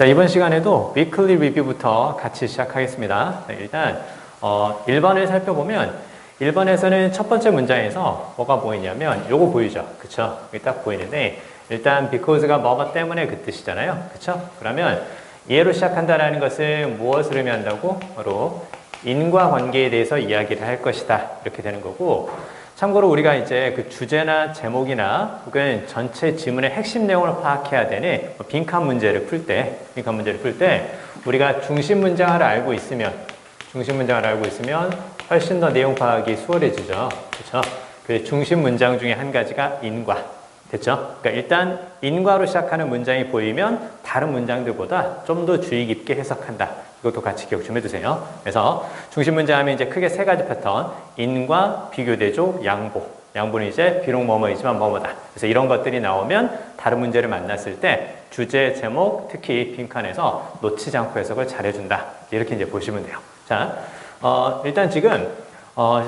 자, 이번 시간에도 위클리 리뷰부터 같이 시작하겠습니다. 일단 1번을 살펴보면 1번에서는 첫 번째 문장에서 뭐가 보이냐면 요거 보이죠? 그쵸? 여기 딱 보이는데 일단 because가 뭐뭐 때문에 그 뜻이잖아요. 그쵸? 그러면 얘로 시작한다라는 것은 무엇을 의미한다고? 바로 인과관계에 대해서 이야기를 할 것이다. 이렇게 되는 거고, 참고로 우리가 이제 그 주제나 제목이나 혹은 전체 지문의 핵심 내용을 파악해야 되는 빈칸 문제를 풀 때 우리가 중심 문장을 알고 있으면 훨씬 더 내용 파악이 수월해지죠. 그렇죠? 그 중심 문장 중에 한 가지가 인과. 됐죠? 그러니까 일단 인과로 시작하는 문장이 보이면 다른 문장들보다 좀 더 주의 깊게 해석한다. 이것도 같이 기억 좀 해두세요. 그래서 중심 문장 하면 이제 크게 세 가지 패턴. 인과, 비교대조, 양보. 양보는 이제 비록 뭐뭐이지만 뭐뭐다. 그래서 이런 것들이 나오면 다른 문제를 만났을 때 주제, 제목, 특히 빈칸에서 놓치지 않고 해석을 잘해준다. 이렇게 이제 보시면 돼요. 자, 일단 지금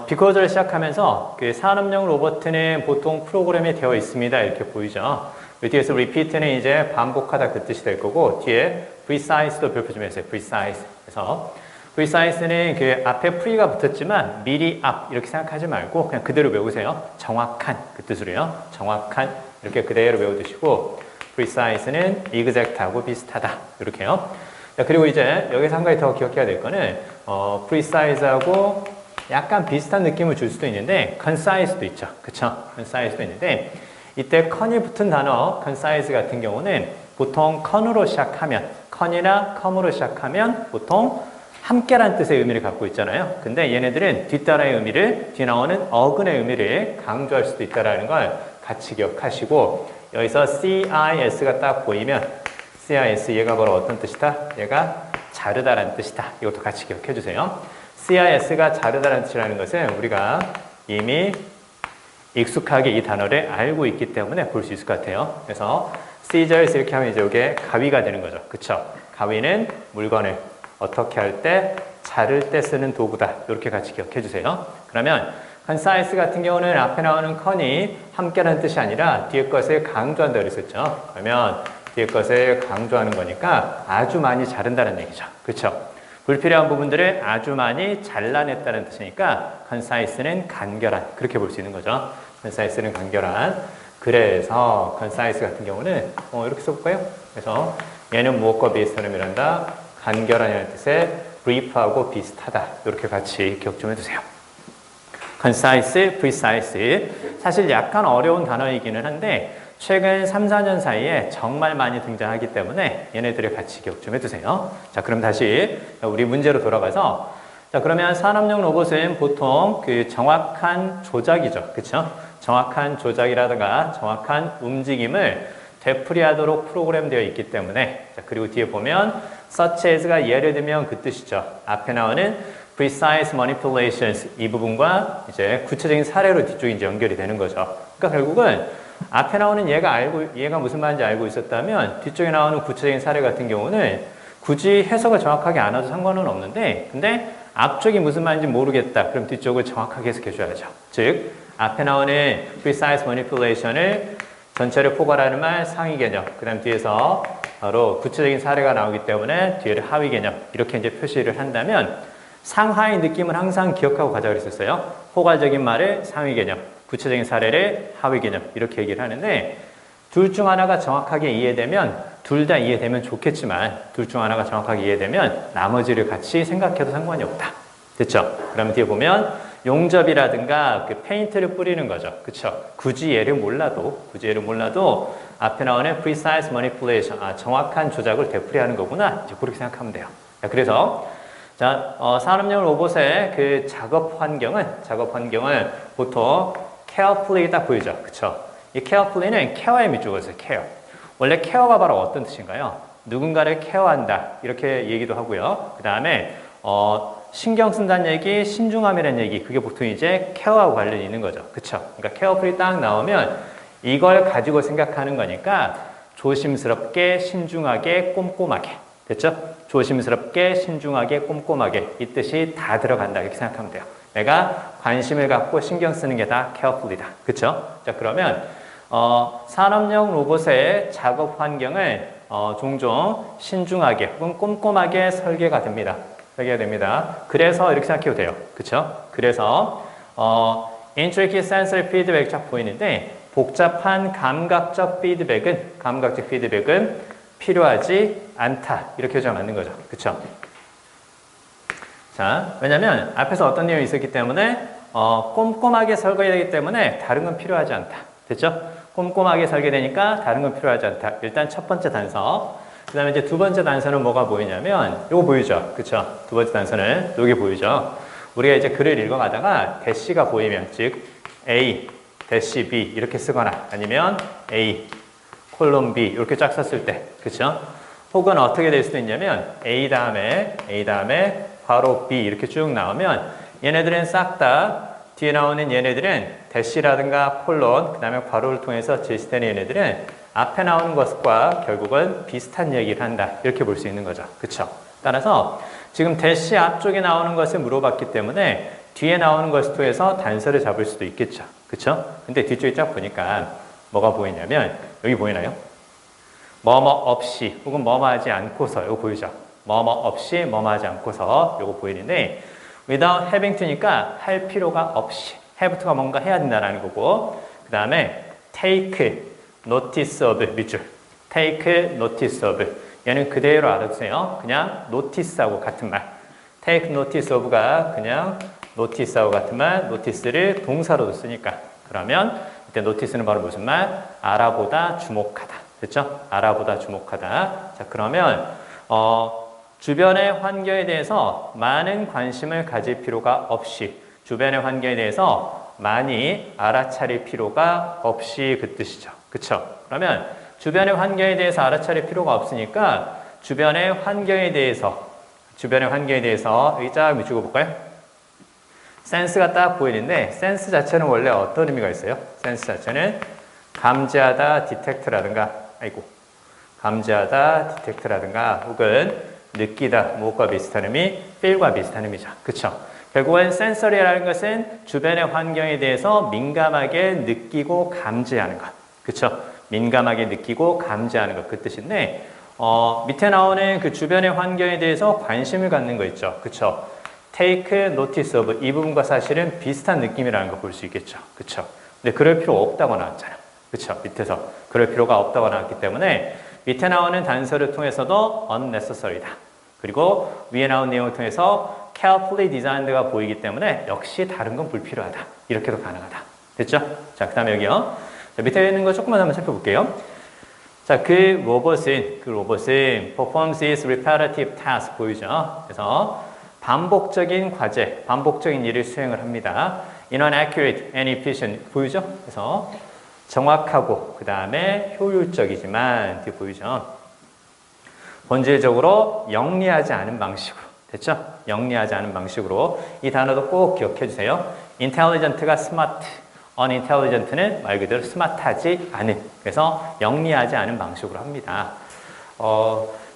because를 시작하면서 그 산업용 로봇은 보통 프로그램이 되어 있습니다. 이렇게 보이죠. 뒤에서 repeat는 이제 반복하다 그 뜻이 될 거고, 뒤에 precise도 별표 좀 해주세요. precise. 그래서 precise는 그 앞에 pre가 붙었지만 미리 앞 이렇게 생각하지 말고 그냥 그대로 외우세요. 정확한 그 뜻으로요. 정확한 이렇게 그대로 외워두시고, precise는 exact하고 비슷하다. 이렇게요. 자, 그리고 이제 여기서 한 가지 더 기억해야 될 거는 precise하고 약간 비슷한 느낌을 줄 수도 있는데 concise도 있죠. 그쵸? concise도 있는데 이때 con이 붙은 단어 concise 같은 경우는 보통 con으로 시작하면, con이나 com으로 시작하면 보통 함께란 뜻의 의미를 갖고 있잖아요. 근데 얘네들은 뒤따라의 의미를, 뒤 나오는 어근의 의미를 강조할 수도 있다는 걸 같이 기억하시고, 여기서 CIS가 딱 보이면 CIS 얘가 바로 어떤 뜻이다? 얘가 자르다라는 뜻이다. 이것도 같이 기억해 주세요. CIS가 자르다라는 뜻이라는 것은 우리가 이미 익숙하게 이 단어를 알고 있기 때문에 볼 수 있을 것 같아요. 그래서 scissors 이렇게 하면 이제 이게 가위가 되는 거죠. 그쵸? 가위는 물건을 어떻게 할 때, 자를 때 쓰는 도구다. 이렇게 같이 기억해 주세요. 그러면 concise 같은 경우는 앞에 나오는 con이 함께라는 뜻이 아니라 뒤에 것을 강조한다 그랬었죠. 그러면 뒤에 것을 강조하는 거니까 아주 많이 자른다는 얘기죠. 그렇죠? 불필요한 부분들을 아주 많이 잘라냈다는 뜻이니까 concise는 간결한, 그렇게 볼 수 있는 거죠. concise는 간결한. 그래서 concise 같은 경우는 이렇게 써볼까요? 그래서 얘는 무엇과 비슷한 의미를 한다? 간결한이라는 뜻의 brief하고 비슷하다. 이렇게 같이 기억 좀 해두세요. concise, precise. 사실 약간 어려운 단어이기는 한데 최근 3, 4년 사이에 정말 많이 등장하기 때문에 얘네들을 같이 기억 좀 해두세요. 자, 그럼 다시 우리 문제로 돌아가서, 자, 그러면 산업용 로봇은 보통 그 정확한 조작이죠. 그쵸? 정확한 조작이라든가 정확한 움직임을 되풀이하도록 프로그램되어 있기 때문에, 자, 그리고 뒤에 보면 such as가 예를 들면 그 뜻이죠. 앞에 나오는 precise manipulations 이 부분과 이제 구체적인 사례로 뒤쪽이 이제 연결이 되는 거죠. 그러니까 결국은 앞에 나오는 얘가 무슨 말인지 알고 있었다면 뒤쪽에 나오는 구체적인 사례 같은 경우는 굳이 해석을 정확하게 안 해도 상관은 없는데, 근데 앞쪽이 무슨 말인지 모르겠다. 그럼 뒤쪽을 정확하게 해석해 줘야죠. 즉, 앞에 나오는 precise manipulation을 전체를 포괄하는 말 상위 개념, 그 다음 뒤에서 바로 구체적인 사례가 나오기 때문에 뒤에를 하위 개념, 이렇게 이제 표시를 한다면 상하의 느낌을 항상 기억하고 가자 그랬었어요. 포괄적인 말을 상위 개념, 구체적인 사례를 하위 개념, 이렇게 얘기를 하는데, 둘 중 하나가 정확하게 이해되면, 둘 다 이해되면 좋겠지만 둘 중 하나가 정확하게 이해되면 나머지를 같이 생각해도 상관이 없다. 됐죠? 그러면 뒤에 보면 용접이라든가 그 페인트를 뿌리는 거죠. 그쵸? 굳이 얘를 몰라도 앞에 나오는 precise manipulation, 정확한 조작을 되풀이하는 거구나. 이제 그렇게 생각하면 돼요. 자, 그래서 산업용 로봇의 그 작업 환경은 보통 carefully 딱 보이죠. 그쵸? 이 carefully는 케어의 밑줄을 써요. 케어. 원래 케어가 바로 어떤 뜻인가요? 누군가를 케어한다. 이렇게 얘기도 하고요. 그 다음에 신경 쓴다는 얘기, 신중함이라는 얘기, 그게 보통 이제 케어하고 관련이 있는 거죠. 그쵸? 그러니까 carefully 딱 나오면 이걸 가지고 생각하는 거니까 조심스럽게, 신중하게, 꼼꼼하게. 됐죠? 조심스럽게, 신중하게, 꼼꼼하게. 이 뜻이 다 들어간다. 이렇게 생각하면 돼요. 내가 관심을 갖고 신경 쓰는 게 다 carefully다. 그쵸? 자, 그러면 산업용 로봇의 작업 환경을 종종 신중하게 혹은 꼼꼼하게 설계가 됩니다. 그래서 이렇게 생각해도 돼요. 그쵸? 그래서 intricate sensory feedback 쫙 보이는데 복잡한 감각적 피드백은 필요하지 않다. 이렇게 해주면 맞는 거죠. 그쵸? 자, 왜냐면 앞에서 어떤 내용이 있었기 때문에 꼼꼼하게 설계되기 때문에 다른 건 필요하지 않다. 됐죠? 꼼꼼하게 설계되니까 다른 건 필요하지 않다. 일단 첫 번째 단서. 그 다음에 이제 두 번째 단서는 뭐가 보이냐면 요거 보이죠? 그쵸? 두 번째 단서는 요게 보이죠? 우리가 이제 글을 읽어가다가 대시가 보이면 즉 A, 대시 B 이렇게 쓰거나 아니면 A, 콜론 B 이렇게 쫙 썼을 때 그쵸? 혹은 어떻게 될 수도 있냐면 A 다음에 괄호 B 이렇게 쭉 나오면 얘네들은 싹 다 뒤에 나오는 얘네들은 대시라든가 콜론 그 다음에 괄호를 통해서 제시되는 얘네들은 앞에 나오는 것과 결국은 비슷한 얘기를 한다 이렇게 볼 수 있는 거죠. 그쵸? 따라서 지금 대시 앞쪽에 나오는 것을 물어봤기 때문에 뒤에 나오는 것을 통해서 단서를 잡을 수도 있겠죠. 그쵸? 근데 뒤쪽에 쫙 보니까 뭐가 보이냐면 여기 보이나요? 뭐뭐 없이 혹은 뭐뭐 하지 않고서 이거 보이죠? 뭐뭐 없이 뭐뭐 하지 않고서 이거 보이는데 without having to니까 할 필요가 없이 have to가 뭔가 해야 된다는 거고 그 다음에 take notice of 밑줄 take notice of 얘는 그대로 알아두세요. 그냥 notice하고 같은 말 take notice of가 그냥 notice하고 같은 말 notice를 동사로도 쓰니까 그러면 이때 notice는 바로 무슨 말? 알아보다 주목하다 됐죠? 알아보다 주목하다 자 그러면 주변의 환경에 대해서 많은 관심을 가질 필요가 없이 주변의 환경에 대해서 많이 알아차릴 필요가 없이 그 뜻이죠. 그쵸? 그러면 주변의 환경에 대해서 알아차릴 필요가 없으니까 주변의 환경에 대해서 여기 쫙 밑줄 볼까요? 센스가 딱 보이는데 센스 자체는 원래 어떤 의미가 있어요? 센스 자체는 감지하다, 디텍트라든가 감지하다, 디텍트라든가 혹은 느끼다, 무엇과 비슷한 의미, feel과 비슷한 의미죠. 그쵸? 결국은 sensory라는 것은 주변의 환경에 대해서 민감하게 느끼고 감지하는 것. 그쵸? 민감하게 느끼고 감지하는 것. 그 뜻인데, 밑에 나오는 그 주변의 환경에 대해서 관심을 갖는 거 있죠. 그쵸? take notice of 이 부분과 사실은 비슷한 느낌이라는 거 볼 수 있겠죠. 그쵸? 근데 그럴 필요 없다고 나왔잖아요. 그쵸? 밑에서. 그럴 필요가 없다고 나왔기 때문에 밑에 나오는 단서를 통해서도 unnecessary다. 그리고 위에 나온 내용을 통해서 carefully designed가 보이기 때문에 역시 다른 건 불필요하다. 이렇게도 가능하다. 됐죠? 자, 그 다음에 여기요. 자, 밑에 있는 거 조금만 한번 살펴볼게요. 자, 그 로봇은 performs its repetitive task 보이죠? 그래서 반복적인 과제, 반복적인 일을 수행을 합니다. in an accurate and efficient 보이죠? 그래서 정확하고 그 다음에 효율적이지만 뒤에 보이죠? 본질적으로 영리하지 않은 방식으로 됐죠? 영리하지 않은 방식으로 이 단어도 꼭 기억해 주세요. intelligent가 smart, unintelligent는 말 그대로 스마트하지 않은 그래서 영리하지 않은 방식으로 합니다.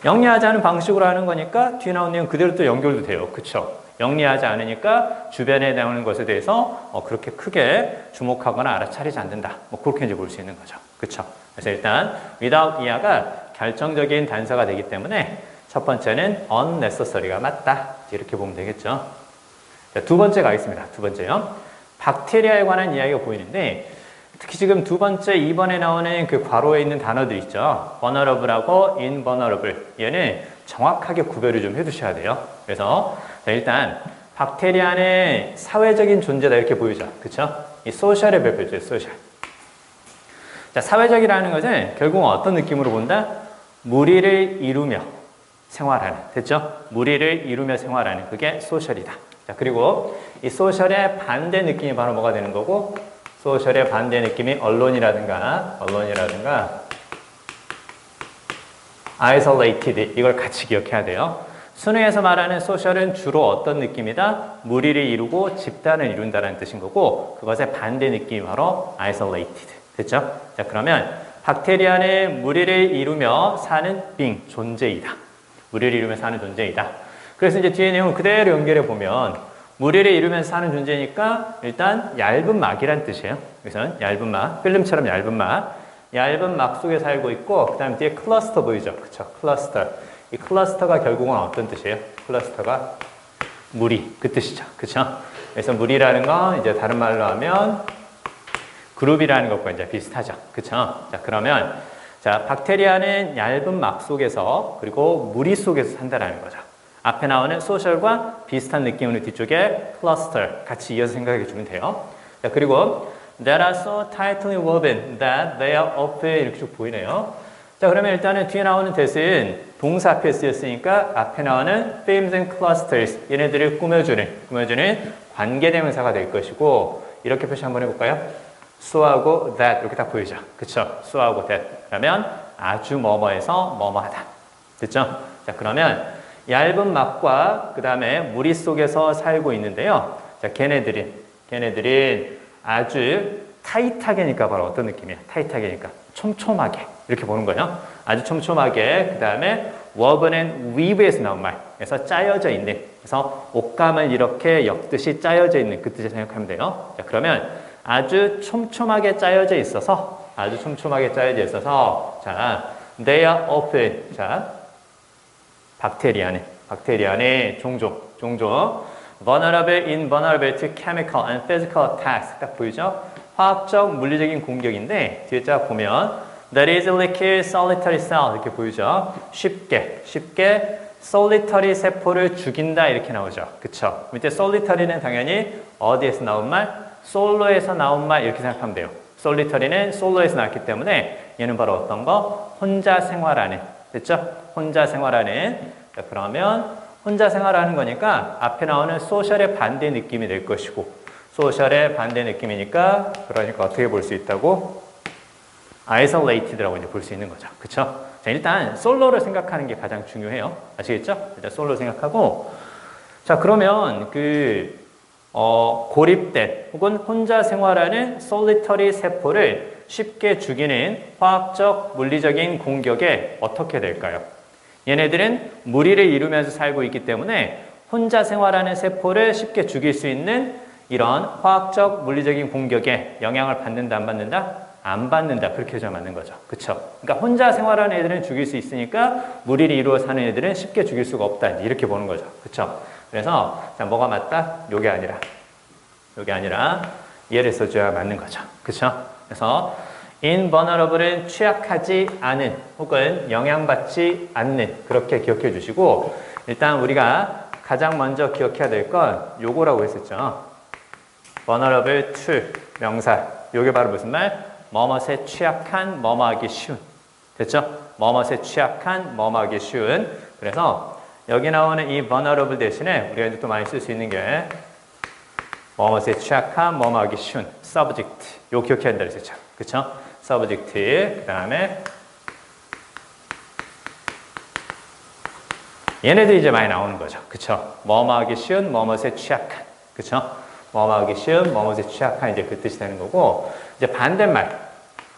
영리하지 않은 방식으로 하는 거니까 뒤에 나온 내용 그대로 또 연결도 돼요. 그쵸? 영리하지 않으니까 주변에 나오는 것에 대해서 그렇게 크게 주목하거나 알아차리지 않는다. 뭐 그렇게 이제 볼 수 있는 거죠. 그쵸? 그래서 일단 without 이하가 결정적인 단서가 되기 때문에 첫 번째는 unnecessary가 맞다. 이렇게 보면 되겠죠. 자, 두 번째 가겠습니다. 두 번째요. 박테리아에 관한 이야기가 보이는데 특히 지금 두 번째 2번에 나오는 그 괄호에 있는 단어들 있죠. vulnerable하고 invulnerable. 얘는 정확하게 구별을 좀 해두셔야 돼요. 그래서 자, 일단 박테리아는 사회적인 존재다 이렇게 보이죠. 그쵸? 이 소셜의 별표죠. 소셜. 자, 사회적이라는 것은 결국 어떤 느낌으로 본다? 무리를 이루며 생활하는. 됐죠? 무리를 이루며 생활하는. 그게 소셜이다. 자, 그리고 이 소셜의 반대 느낌이 바로 뭐가 되는 거고 소셜의 반대 느낌이 언론이라든가 isolated 이걸 같이 기억해야 돼요. 순회에서 말하는 소셜은 주로 어떤 느낌이다? 무리를 이루고 집단을 이룬다는 뜻인 거고 그것의 반대 느낌이 바로 isolated. 됐죠? 자, 그러면 박테리아는 무리를 이루며 사는 being, 존재이다. 무리를 이루며 사는 존재이다. 그래서 이제 뒤에 내용을 그대로 연결해 보면 무리를 이루면서 사는 존재니까 일단 얇은 막이란 뜻이에요. 그래서 얇은 막, 필름처럼 얇은 막. 얇은 막 속에 살고 있고 그 다음 뒤에 클러스터 보이죠? 그쵸? 클러스터. 이 클러스터가 결국은 어떤 뜻이에요? 클러스터가 무리 그 뜻이죠. 그쵸? 그래서 무리라는 건 이제 다른 말로 하면 그룹이라는 것과 이제 비슷하죠. 그쵸? 자, 그러면 자, 박테리아는 얇은 막 속에서 그리고 무리 속에서 산다라는 거죠. 앞에 나오는 소셜과 비슷한 느낌으로 뒤쪽에 클러스터 같이 이어서 생각해 주면 돼요. 자, 그리고 that are so tightly woven that they are often 이렇게 쭉 보이네요. 자, 그러면 일단은 뒤에 나오는 that은 동사 앞에 쓰였으니까 앞에 나오는 themes and clusters 얘네들을 꾸며주는 관계대명사가 될 것이고 이렇게 표시 한번 해볼까요? so하고 that 이렇게 딱 보이죠. 그쵸? so하고 that 그러면 아주 뭐뭐해서 뭐뭐하다. 됐죠? 자, 그러면 얇은 막과 그 다음에 무리 속에서 살고 있는데요. 자, 걔네들은 아주 타이트하게니까 바로 어떤 느낌이에요? 타이트하게니까 촘촘하게 이렇게 보는 거예요. 아주 촘촘하게 그 다음에 woven and weave에서 나온 말 그래서 짜여져 있는 그래서 옷감을 이렇게 엮듯이 짜여져 있는 그 뜻을 생각하면 돼요. 자, 그러면 아주 촘촘하게 짜여져 있어서 자, they are often 자, 박테리아는 종종 vulnerable to chemical and physical attacks 딱 보이죠? 화학적, 물리적인 공격인데 뒤에 쫙 보면 that easily kill solitary cell 이렇게 보이죠? 쉽게 solitary 세포를 죽인다 이렇게 나오죠. 그쵸? 밑에 solitary는 당연히 어디에서 나온 말? 솔로에서 나온 말 이렇게 생각하면 돼요. solitary는 솔로에서 나왔기 때문에 얘는 바로 어떤 거? 혼자 생활하는 됐죠? 혼자 생활하는 자, 그러면 혼자 생활하는 거니까 앞에 나오는 소셜의 반대 느낌이 될 것이고 소셜의 반대 느낌이니까 그러니까 어떻게 볼 수 있다고? isolated라고 이제 볼 수 있는 거죠. 그쵸? 자, 일단 솔로를 생각하는 게 가장 중요해요. 아시겠죠? 일단 솔로 생각하고 자, 그러면 고립된 혹은 혼자 생활하는 solitary 세포를 쉽게 죽이는 화학적, 물리적인 공격에 어떻게 될까요? 얘네들은 무리를 이루면서 살고 있기 때문에 혼자 생활하는 세포를 쉽게 죽일 수 있는 이런 화학적, 물리적인 공격에 영향을 받는다, 안 받는다? 안 받는다. 그렇게 해서 맞는 거죠. 그쵸? 그러니까 혼자 생활하는 애들은 죽일 수 있으니까 무리를 이루어 사는 애들은 쉽게 죽일 수가 없다. 이렇게 보는 거죠. 그쵸? 그래서 자, 뭐가 맞다? 요게 아니라 얘를 써줘야 맞는 거죠. 그쵸? 그래서 invulnerable은 취약하지 않은 혹은 영향받지 않는 그렇게 기억해 주시고 일단 우리가 가장 먼저 기억해야 될 건 요거라고 했었죠. vulnerable to 명사 요게 바로 무슨 말? 뭐뭇에 취약한 뭐뭐하기 쉬운 됐죠? 뭐뭇에 취약한 뭐뭐하기 쉬운 그래서 여기 나오는 이 vulnerable 대신에 우리가 이제 또 많이 쓸 수 있는 게 뭐뭇에 취약한 뭐뭐하기 쉬운 subject 요 기억해야 된다 그랬었죠. 그쵸? subject 그 다음에 얘네들이 이제 많이 나오는 거죠. 그쵸? 뭐뭐하기 쉬운 뭐뭇에 취약한 그쵸? 뭐뭐하기 쉬운 뭐뭇에 취약한 이제 그 뜻이 되는 거고 이제 반대말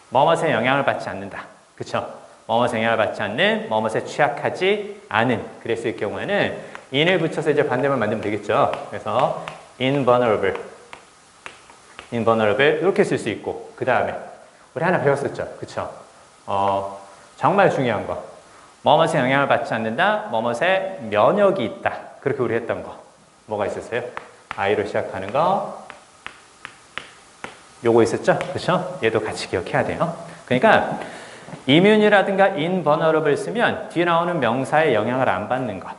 뭐뭇에 영향을 받지 않는다. 그쵸? 뭐뭇에 영향을 받지 않는 뭐뭇에 취약하지 않은 그랬을 경우에는 in을 붙여서 이제 반대말 만들면 되겠죠. 그래서 invulnerable 이렇게 쓸 수 있고 그 다음에 우리 하나 배웠었죠. 그쵸? 정말 중요한 거. 뭐뭇에 영향을 받지 않는다. 뭐뭇에 면역이 있다. 그렇게 우리 했던 거. 뭐가 있었어요? I로 시작하는 거. 요거 있었죠? 그쵸? 얘도 같이 기억해야 돼요. 그러니까 immune이라든가 invulnerable 쓰면 뒤에 나오는 명사의 영향을 안 받는 것.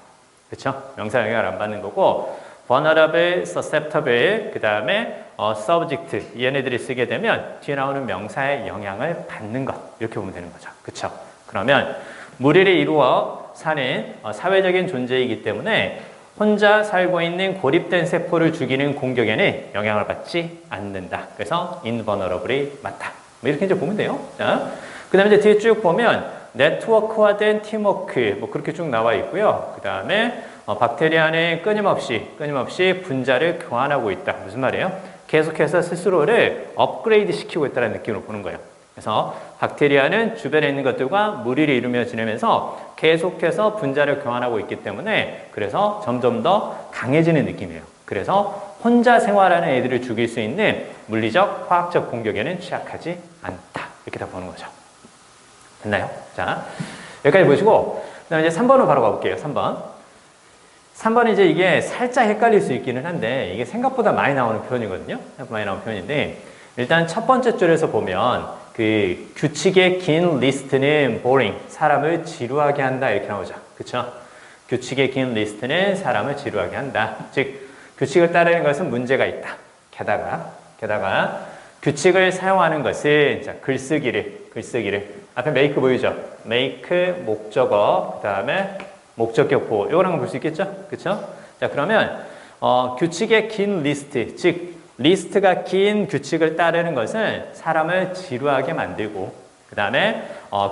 그쵸? 명사의 영향을 안 받는 거고 vulnerable, susceptible, 그 다음에 subject 얘네들이 쓰게 되면 뒤에 나오는 명사의 영향을 받는 것 이렇게 보면 되는 거죠. 그쵸? 그러면 무리를 이루어 사는 사회적인 존재이기 때문에 혼자 살고 있는 고립된 세포를 죽이는 공격에는 영향을 받지 않는다. 그래서 invulnerable이 맞다. 뭐 이렇게 이제 보면 돼요. 자, 그 다음에 이제 뒤에 쭉 보면 네트워크화된 팀워크 뭐 그렇게 쭉 나와 있고요. 그 다음에 박테리아는 끊임없이 분자를 교환하고 있다. 무슨 말이에요? 계속해서 스스로를 업그레이드 시키고 있다는 느낌으로 보는 거예요. 그래서 박테리아는 주변에 있는 것들과 무리를 이루며 지내면서 계속해서 분자를 교환하고 있기 때문에 그래서 점점 더 강해지는 느낌이에요. 그래서 혼자 생활하는 애들을 죽일 수 있는 물리적, 화학적 공격에는 취약하지 않다. 이렇게 다 보는 거죠. 됐나요? 자, 여기까지 보시고, 그 다음에 이제 3번으로 바로 가볼게요. 3번. 3번은 이제 이게 살짝 헷갈릴 수 있기는 한데, 이게 생각보다 많이 나오는 표현이거든요. 생각보다 많이 나오는 표현인데, 일단 첫 번째 줄에서 보면, 그 규칙의 긴 리스트는 boring, 사람을 지루하게 한다. 이렇게 나오죠. 그쵸? 규칙의 긴 리스트는 사람을 지루하게 한다. 즉, 규칙을 따르는 것은 문제가 있다. 게다가, 규칙을 사용하는 것은, 자, 글쓰기를. 앞에 make 보이죠? make, 목적어, 그 다음에 목적격 보호. 요거랑 볼 수 있겠죠? 그쵸? 자, 그러면, 규칙의 긴 리스트, 즉, 리스트가 긴 규칙을 따르는 것은 사람을 지루하게 만들고, 그 다음에,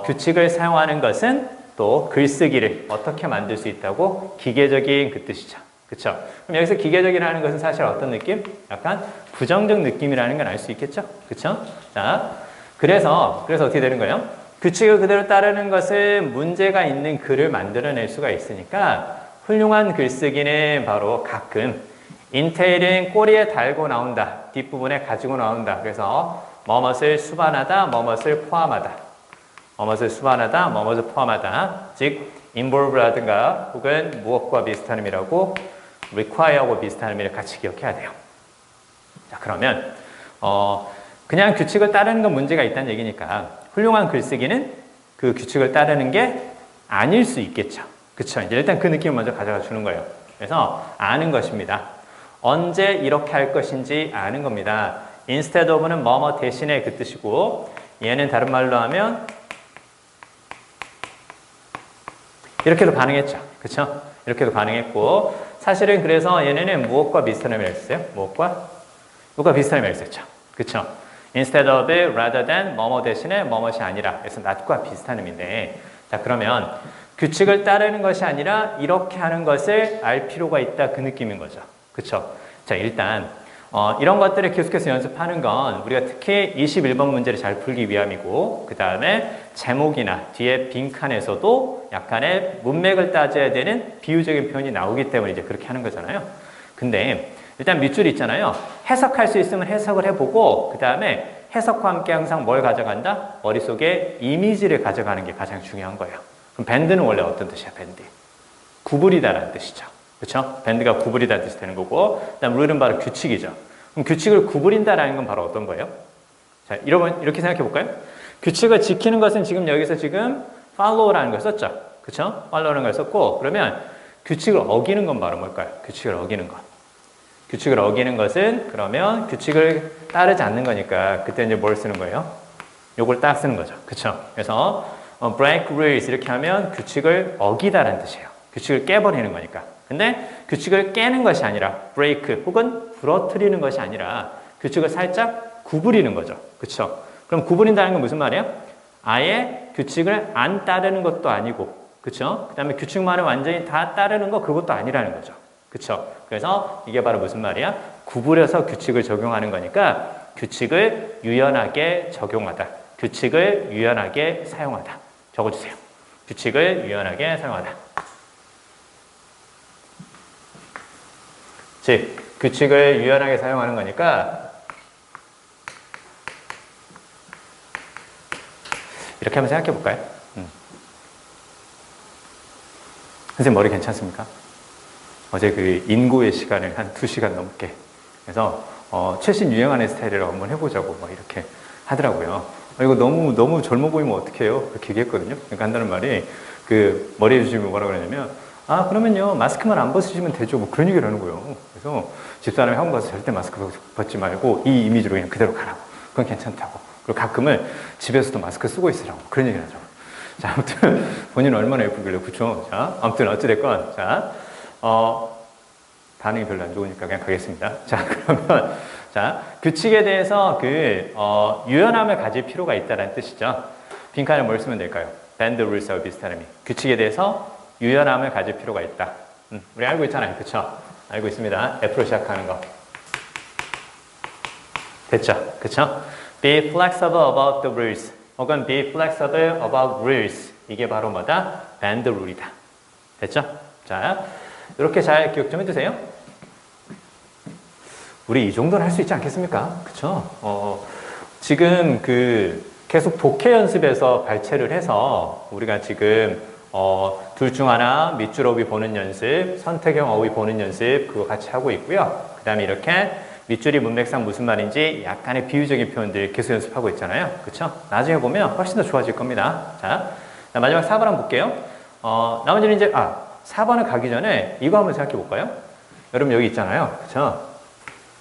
규칙을 사용하는 것은 또 글쓰기를 어떻게 만들 수 있다고 기계적인 그 뜻이죠. 그쵸? 그럼 여기서 기계적이라는 것은 사실 어떤 느낌? 약간 부정적 느낌이라는 걸 알 수 있겠죠? 그쵸? 자, 그래서 어떻게 되는 거예요? 규칙을 그대로 따르는 것은 문제가 있는 글을 만들어낼 수가 있으니까 훌륭한 글쓰기는 바로 가끔 인테일은 꼬리에 달고 나온다. 뒷부분에 가지고 나온다. 그래서 뭐뭇을 수반하다, 뭐뭇을 포함하다. 뭐뭇을 수반하다, 뭐뭇을 포함하다. 즉, involve라든가 혹은 무엇과 비슷한 의미라고 require하고 비슷한 의미를 같이 기억해야 돼요. 자, 그러면 그냥 규칙을 따르는 건 문제가 있다는 얘기니까 훌륭한 글쓰기는 그 규칙을 따르는 게 아닐 수 있겠죠. 그쵸? 이제 일단 그 느낌을 먼저 가져가 주는 거예요. 그래서 아는 것입니다. 언제 이렇게 할 것인지 아는 겁니다. instead of는 뭐뭐 대신에 그 뜻이고 얘는 다른 말로 하면 이렇게도 가능했죠. 그쵸? 이렇게도 가능했고 사실은 그래서 얘네는 무엇과 비슷한 의미를 했어요? 무엇과 비슷한 의미를 했었죠. 그쵸? instead of, rather than, 뭐뭐 대신에 뭐뭇이 아니라. 그래서 not과 비슷한 의미인데 자, 그러면 규칙을 따르는 것이 아니라 이렇게 하는 것을 알 필요가 있다. 그 느낌인 거죠. 그쵸? 자, 일단 이런 것들을 계속해서 연습하는 건 우리가 특히 21번 문제를 잘 풀기 위함이고 그 다음에 제목이나 뒤에 빈칸에서도 약간의 문맥을 따져야 되는 비유적인 표현이 나오기 때문에 이제 그렇게 하는 거잖아요. 근데 일단 밑줄이 있잖아요. 해석할 수 있으면 해석을 해보고 그 다음에 해석과 함께 항상 뭘 가져간다? 머릿속에 이미지를 가져가는 게 가장 중요한 거예요. 그럼 밴드는 원래 어떤 뜻이야? 밴드. 구부리다라는 뜻이죠. 그렇죠? 밴드가 구부리다는 뜻이 되는 거고 그다음 룰은 바로 규칙이죠. 그럼 규칙을 구부린다라는 건 바로 어떤 거예요? 자, 이렇게 생각해 볼까요? 규칙을 지키는 것은 지금 여기서 지금 follow라는 걸 썼죠. 그렇죠? follow라는 걸 썼고 그러면 규칙을 어기는 건 바로 뭘까요? 규칙을 어기는 것. 규칙을 어기는 것은 그러면 규칙을 따르지 않는 거니까 그때 이제 뭘 쓰는 거예요? 요걸 딱 쓰는 거죠. 그렇죠? 그래서 break rules 이렇게 하면 규칙을 어기다라는 뜻이에요. 규칙을 깨버리는 거니까. 근데 규칙을 깨는 것이 아니라 break 혹은 부러뜨리는 것이 아니라 규칙을 살짝 구부리는 거죠. 그렇죠? 그럼 구부린다는 건 무슨 말이에요? 아예 규칙을 안 따르는 것도 아니고 그렇죠? 그다음에 규칙만을 완전히 다 따르는 거 그것도 아니라는 거죠. 그렇죠? 그래서 이게 바로 무슨 말이야? 구부려서 규칙을 적용하는 거니까 규칙을 유연하게 적용하다. 규칙을 유연하게 사용하다. 적어주세요. 규칙을 유연하게 사용하다. 즉, 규칙을 유연하게 사용하는 거니까 이렇게 한번 생각해 볼까요? 선생님 머리 괜찮습니까? 어제 그 인고의 시간을 한 2시간 넘게 해서 최신 유행하는 스타일을 한번 해보자고 막 이렇게 하더라고요. 이거 너무 젊어 보이면 어떡해요? 그렇게 얘기했거든요. 그러니까 한다는 말이 그 머리 해주시면 뭐라 그러냐면 그러면요 마스크만 안 벗으시면 되죠. 뭐 그런 얘기를 하는 거예요. 그래서 집사람이 한국 가서 절대 마스크 벗지 말고 이 이미지로 그냥 그대로 가라고. 그건 괜찮다고. 그리고 가끔은 집에서도 마스크 쓰고 있으라고. 그런 얘기를 하죠. 자, 아무튼 본인은 얼마나 예쁘길래 그쵸? 자, 아무튼 어찌됐건 자, 반응이 별로 안 좋으니까 그냥 가겠습니다. 자, 그러면 자, 규칙에 대해서 유연함을 가질 필요가 있다는 뜻이죠. 빈칸에 뭘 쓰면 될까요? bend rules하고 비슷한 의미. 규칙에 대해서 유연함을 가질 필요가 있다. 우리 알고 있잖아요. 그쵸? 알고 있습니다. F로 시작하는 거. 됐죠? 그쵸? Be flexible about the rules. 혹은 be flexible about rules. 이게 바로 뭐다? bend rule이다. 됐죠? 자, 이렇게 잘 기억 좀 해두세요. 우리 이 정도는 할 수 있지 않겠습니까? 그쵸? 지금 계속 독해 연습에서 발췌를 해서 우리가 지금 둘 중 하나 밑줄 어휘 보는 연습, 선택형 어휘 보는 연습 그거 같이 하고 있고요. 그 다음에 이렇게 밑줄이 문맥상 무슨 말인지 약간의 비유적인 표현들 계속 연습하고 있잖아요. 그쵸? 나중에 보면 훨씬 더 좋아질 겁니다. 자, 마지막 4번 한번 볼게요. 나머지는 이제 4번을 가기 전에 이거 한번 생각해 볼까요? 여러분 여기 있잖아요. 그쵸?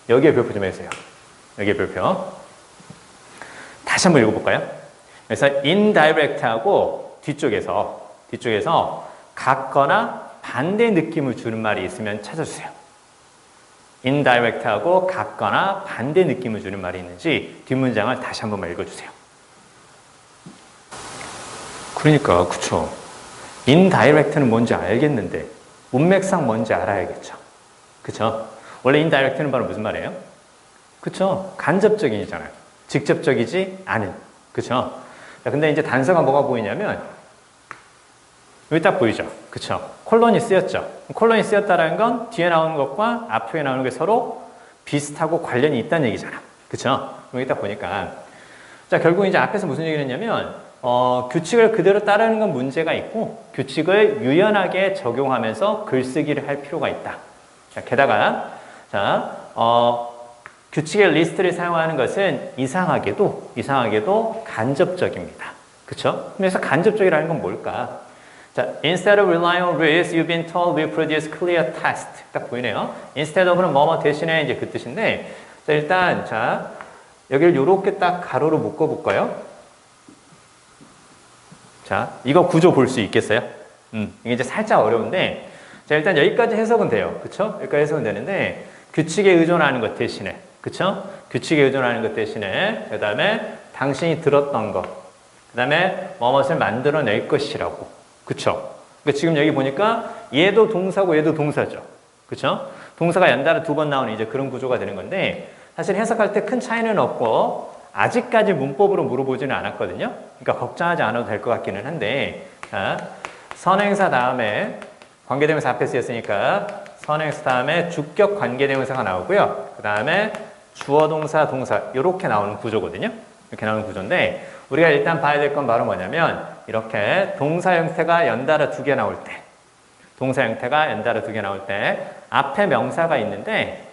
여기에 별표 좀 해주세요. 여기에 별표. 다시 한번 읽어볼까요? 그래서 indirect하고 뒤쪽에서 같거나 반대 느낌을 주는 말이 있으면 찾아주세요. indirect하고 같거나 반대 느낌을 주는 말이 있는지 뒷문장을 다시 한 번만 읽어주세요. 그러니까 그쵸. indirect는 뭔지 알겠는데 문맥상 뭔지 알아야겠죠. 그쵸? 원래 indirect는 바로 무슨 말이에요? 그쵸? 간접적인이잖아요. 직접적이지 않은. 그쵸? 자, 근데 이제 단서가 뭐가 보이냐면 여기 딱 보이죠? 그쵸? 콜론이 쓰였죠? 콜론이 쓰였다는 건 뒤에 나오는 것과 앞쪽에 나오는 게 서로 비슷하고 관련이 있다는 얘기잖아. 그쵸? 여기 딱 보니까. 자, 결국 이제 앞에서 무슨 얘기를 했냐면, 규칙을 그대로 따르는 건 문제가 있고, 규칙을 유연하게 적용하면서 글쓰기를 할 필요가 있다. 자, 게다가, 규칙의 리스트를 사용하는 것은 이상하게도 간접적입니다. 그쵸? 그래서 간접적이라는 건 뭘까? 자, instead of relying on rules, you've been told we produce clear text. 딱 보이네요. instead of는 뭐뭐 대신에 이제 그 뜻인데, 자, 일단, 여기를 요렇게 딱 가로로 묶어볼까요? 자, 이거 구조 볼 수 있겠어요? 이게 이제 살짝 어려운데, 자, 일단 여기까지 해석은 돼요. 그쵸? 여기까지 해석은 되는데, 규칙에 의존하는 것 대신에, 그쵸? 규칙에 의존하는 것 대신에, 그 다음에 당신이 들었던 것, 그 다음에 뭐뭇을 만들어낼 것이라고. 그쵸? 그러니까 지금 여기 보니까 얘도 동사고 얘도 동사죠. 그쵸? 동사가 연달아 2번 나오는 이제 그런 구조가 되는 건데, 사실 해석할 때 큰 차이는 없고, 아직까지 문법으로 물어보지는 않았거든요. 그러니까 걱정하지 않아도 될 것 같기는 한데, 선행사 다음에 관계대명사 앞에 쓰였으니까 선행사 다음에 주격 관계대명사가 나오고요. 그 다음에 주어, 동사, 동사 이렇게 나오는 구조거든요. 이렇게 나오는 구조인데 우리가 일단 봐야 될 건 바로 뭐냐면 이렇게 동사 형태가 연달아 2개 나올 때 앞에 명사가 있는데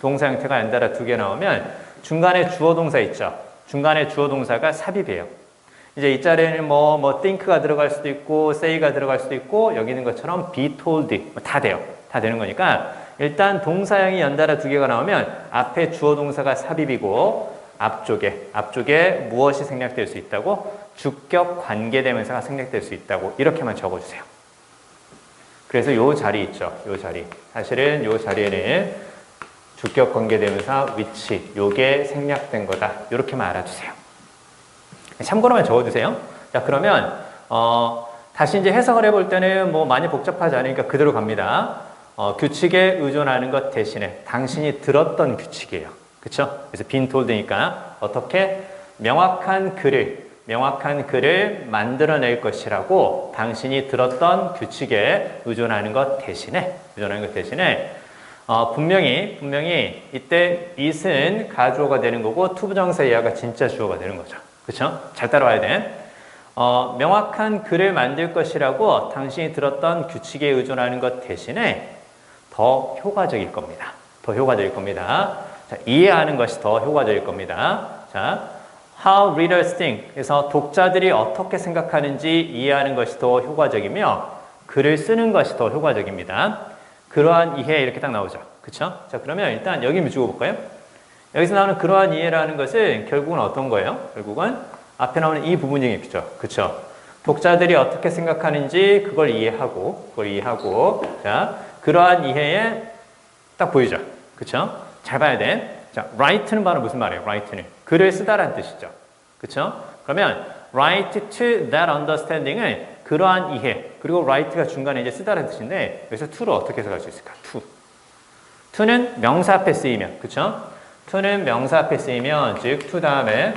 동사 형태가 연달아 2개 나오면 중간에 주어 동사 있죠. 중간에 주어 동사가 삽입이에요. 이제 이 자리에는 뭐 think가 들어갈 수도 있고 say가 들어갈 수도 있고 여기 있는 것처럼 be told 다 돼요. 다 되는 거니까 일단 동사형이 연달아 2개가 나오면 앞에 주어 동사가 삽입이고 앞쪽에 무엇이 생략될 수 있다고? 주격 관계대명사가 생략될 수 있다고 이렇게만 적어주세요. 그래서 요 자리 있죠. 요 자리. 사실은 요 자리에는 주격 관계대명사 위치 요게 생략된 거다. 이렇게만 알아주세요. 참고로만 적어주세요. 자, 그러면 다시 이제 해석을 해볼 때는 뭐 많이 복잡하지 않으니까 그대로 갑니다. 규칙에 의존하는 것 대신에 당신이 들었던 규칙이에요. 그쵸? 그래서 been told니까 어떻게 명확한 글을 만들어낼 것이라고 당신이 들었던 규칙에 의존하는 것 대신에 분명히 이때 it은 가주어가 되는 거고 투부정사 이하가 진짜 주어가 되는 거죠. 그쵸? 잘 따라와야 돼. 명확한 글을 만들 것이라고 당신이 들었던 규칙에 의존하는 것 대신에 더 효과적일 겁니다. 자, 이해하는 것이 더 효과적일 겁니다. 자, how readers think. 그래서 독자들이 어떻게 생각하는지 이해하는 것이 더 효과적이며 글을 쓰는 것이 더 효과적입니다. 그러한 이해 이렇게 딱 나오죠. 그쵸? 자, 그러면 일단 여기 한번 볼까요? 여기서 나오는 그러한 이해라는 것은 결국은 어떤 거예요? 결국은 앞에 나오는 이 부분이겠죠. 그쵸? 독자들이 어떻게 생각하는지 그걸 이해하고, 자, 그러한 이해에 딱 보이죠. 그쵸? 잘 봐야 돼. 자, write는 바로 무슨 말이에요? write는. 글을 쓰다라는 뜻이죠. 그쵸? 그러면 write to that understanding은 그러한 이해, 그리고 write가 중간에 이제 쓰다라는 뜻인데, 여기서 to를 어떻게 해석할 수 있을까? to는 명사 앞에 쓰이면, 그쵸? to는 명사 앞에 쓰이면, 즉, to 다음에,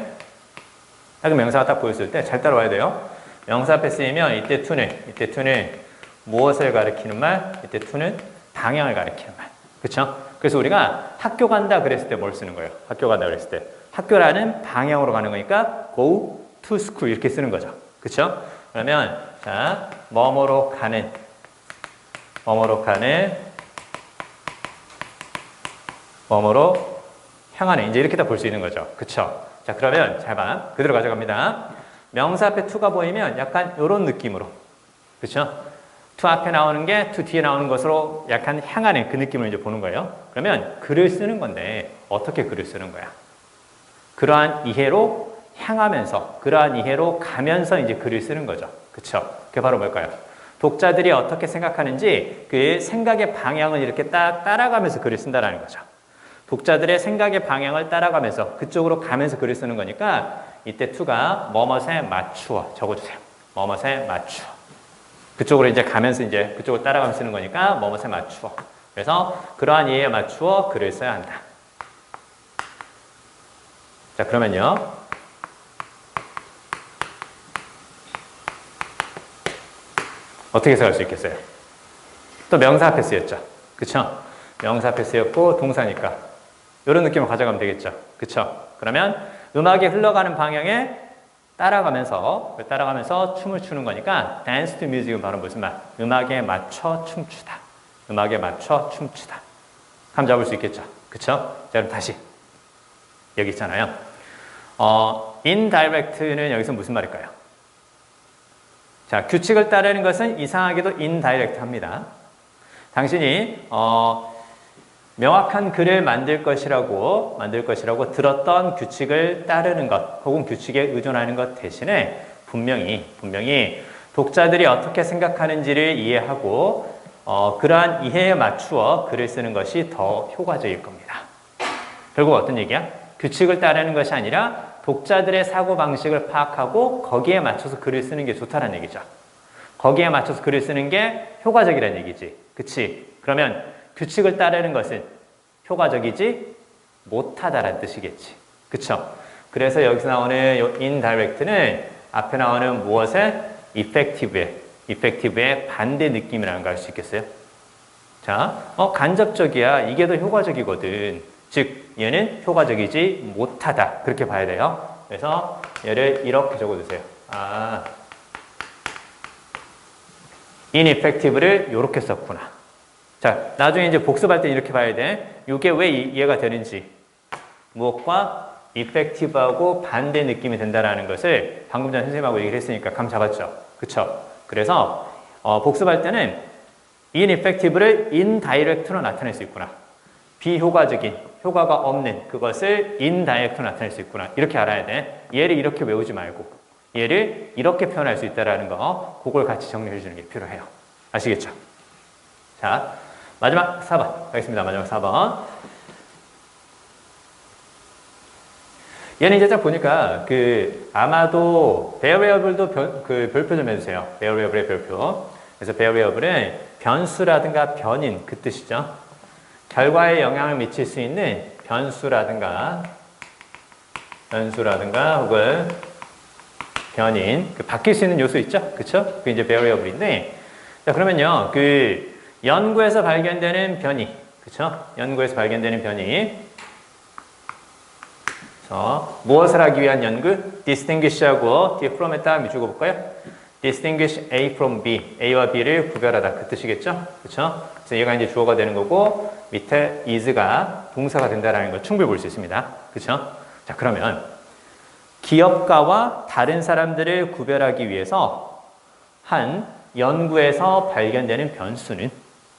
딱 명사가 딱 보였을 때 잘 따라와야 돼요. 명사 앞에 쓰이면, 이때 to는 무엇을 가리키는 말? 이때 to는 방향을 가리키는 말. 그쵸? 그래서 우리가 학교 간다 그랬을 때 뭘 쓰는 거예요? 학교 간다 그랬을 때. 학교라는 방향으로 가는 거니까 go to school 이렇게 쓰는 거죠. 그쵸? 그러면 자, 뭐뭐로 가는 뭐뭐로 향하는 이제 이렇게 다 볼 수 있는 거죠. 그쵸? 자, 그러면 잘 봐. 그대로 가져갑니다. 명사 앞에 to가 보이면 약간 이런 느낌으로. 그쵸? to 앞에 나오는 게 to 뒤에 나오는 것으로 약간 향하는 그 느낌을 이제 보는 거예요. 그러면 글을 쓰는 건데 어떻게 글을 쓰는 거야? 그러한 이해로 향하면서 그러한 이해로 가면서 이제 글을 쓰는 거죠. 그쵸? 그게 바로 뭘까요? 독자들이 어떻게 생각하는지 그 생각의 방향을 이렇게 딱 따라가면서 글을 쓴다는 거죠. 독자들의 생각의 방향을 따라가면서 그쪽으로 가면서 글을 쓰는 거니까 이때 to가 뭐뭇에 맞추어 적어주세요. 뭐뭇에 맞추어. 그쪽으로 이제 가면서 이제 그쪽을 따라가면서 쓰는 거니까 뭐뭇에 맞추어. 그래서 그러한 이해에 맞추어 글을 써야 한다. 자, 그러면요. 어떻게 해석할 수 있겠어요? 또 명사 앞에 쓰였죠. 그쵸? 명사 앞에 쓰였고 동사니까 이런 느낌을 가져가면 되겠죠. 그쵸? 그러면 음악이 흘러가는 방향에 따라가면서 춤을 추는 거니까 dance to music은 바로 무슨 말? 음악에 맞춰 춤추다. 음악에 맞춰 춤추다. 감 잡을 수 있겠죠. 그쵸? 자, 그럼 다시 여기 있잖아요. indirect는 여기서 무슨 말일까요? 자, 규칙을 따르는 것은 이상하게도 indirect 합니다. 당신이 명확한 글을 만들 것이라고 들었던 규칙을 따르는 것 혹은 규칙에 의존하는 것 대신에 분명히 독자들이 어떻게 생각하는지를 이해하고 그러한 이해에 맞추어 글을 쓰는 것이 더 효과적일 겁니다. 결국 어떤 얘기야? 규칙을 따르는 것이 아니라 독자들의 사고방식을 파악하고 거기에 맞춰서 글을 쓰는 게 좋다는 얘기죠. 거기에 맞춰서 글을 쓰는 게 효과적이라는 얘기지. 그치? 그러면 규칙을 따르는 것은 효과적이지 못하다라는 뜻이겠지. 그쵸? 그래서 여기서 나오는 indirect는 앞에 나오는 무엇에? effective의 반대 느낌이라는 걸 알 수 있겠어요? 자, 간접적이야. 이게 더 효과적이거든. 즉, 얘는 효과적이지 못하다. 그렇게 봐야 돼요. 그래서 얘를 이렇게 적어주세요. ineffective를 이렇게 썼구나. 자, 나중에 이제 복습할 때 이렇게 봐야 돼. 이게 왜 이해가 되는지. 무엇과 effective하고 반대 느낌이 된다는 것을 방금 전 선생님하고 얘기를 했으니까 감 잡았죠. 그쵸? 그래서 복습할 때는 ineffective를 indirect로 나타낼 수 있구나. 비효과적인, 효과가 없는 그것을 indirect로 나타낼 수 있구나. 이렇게 알아야 돼. 얘를 이렇게 외우지 말고 얘를 이렇게 표현할 수 있다는 거 그걸 같이 정리해 주는 게 필요해요. 아시겠죠? 자, 마지막 4번 가겠습니다. 마지막 4번. 얘는 이제 딱 보니까 아마도 variable도 별표 좀 해주세요. variable의 별표. 그래서 variable은 변수라든가 변인 그 뜻이죠. 결과에 영향을 미칠 수 있는 변수라든가 혹은 변인, 바뀔 수 있는 요소 있죠? 그쵸? 그게 이제 variable인데, 자, 그러면요, 연구에서 발견되는 변이, 그쵸? 연구에서 발견되는 변이. 그래서 무엇을 하기 위한 연구? distinguish하고 뒤에 from에 딱 밑줄거 볼까요? distinguish A from B, A와 B를 구별하다 그 뜻이겠죠? 그쵸? 그래서 얘가 이제 주어가 되는 거고 밑에 is가 동사가 된다는 걸 충분히 볼 수 있습니다. 그쵸? 자, 그러면 기업가와 다른 사람들을 구별하기 위해서 한 연구에서 발견되는 변수는,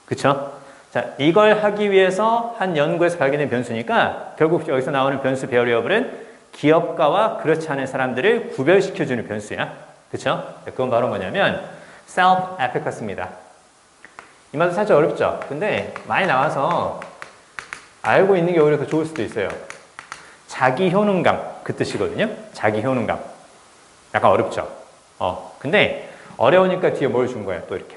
그쵸? 자, 이걸 하기 위해서 한 연구에서 발견된 변수니까 결국 여기서 나오는 변수 variable은 기업가와 그렇지 않은 사람들을 구별시켜주는 변수야. 그쵸? 그건 바로 뭐냐면 self-efficacy입니다. 이 말도 살짝 어렵죠? 근데 많이 나와서 알고 있는 게 오히려 더 좋을 수도 있어요. 자기 효능감 그 뜻이거든요. 자기 효능감. 약간 어렵죠? 근데 어려우니까 뒤에 뭘 준 거야? 또 이렇게.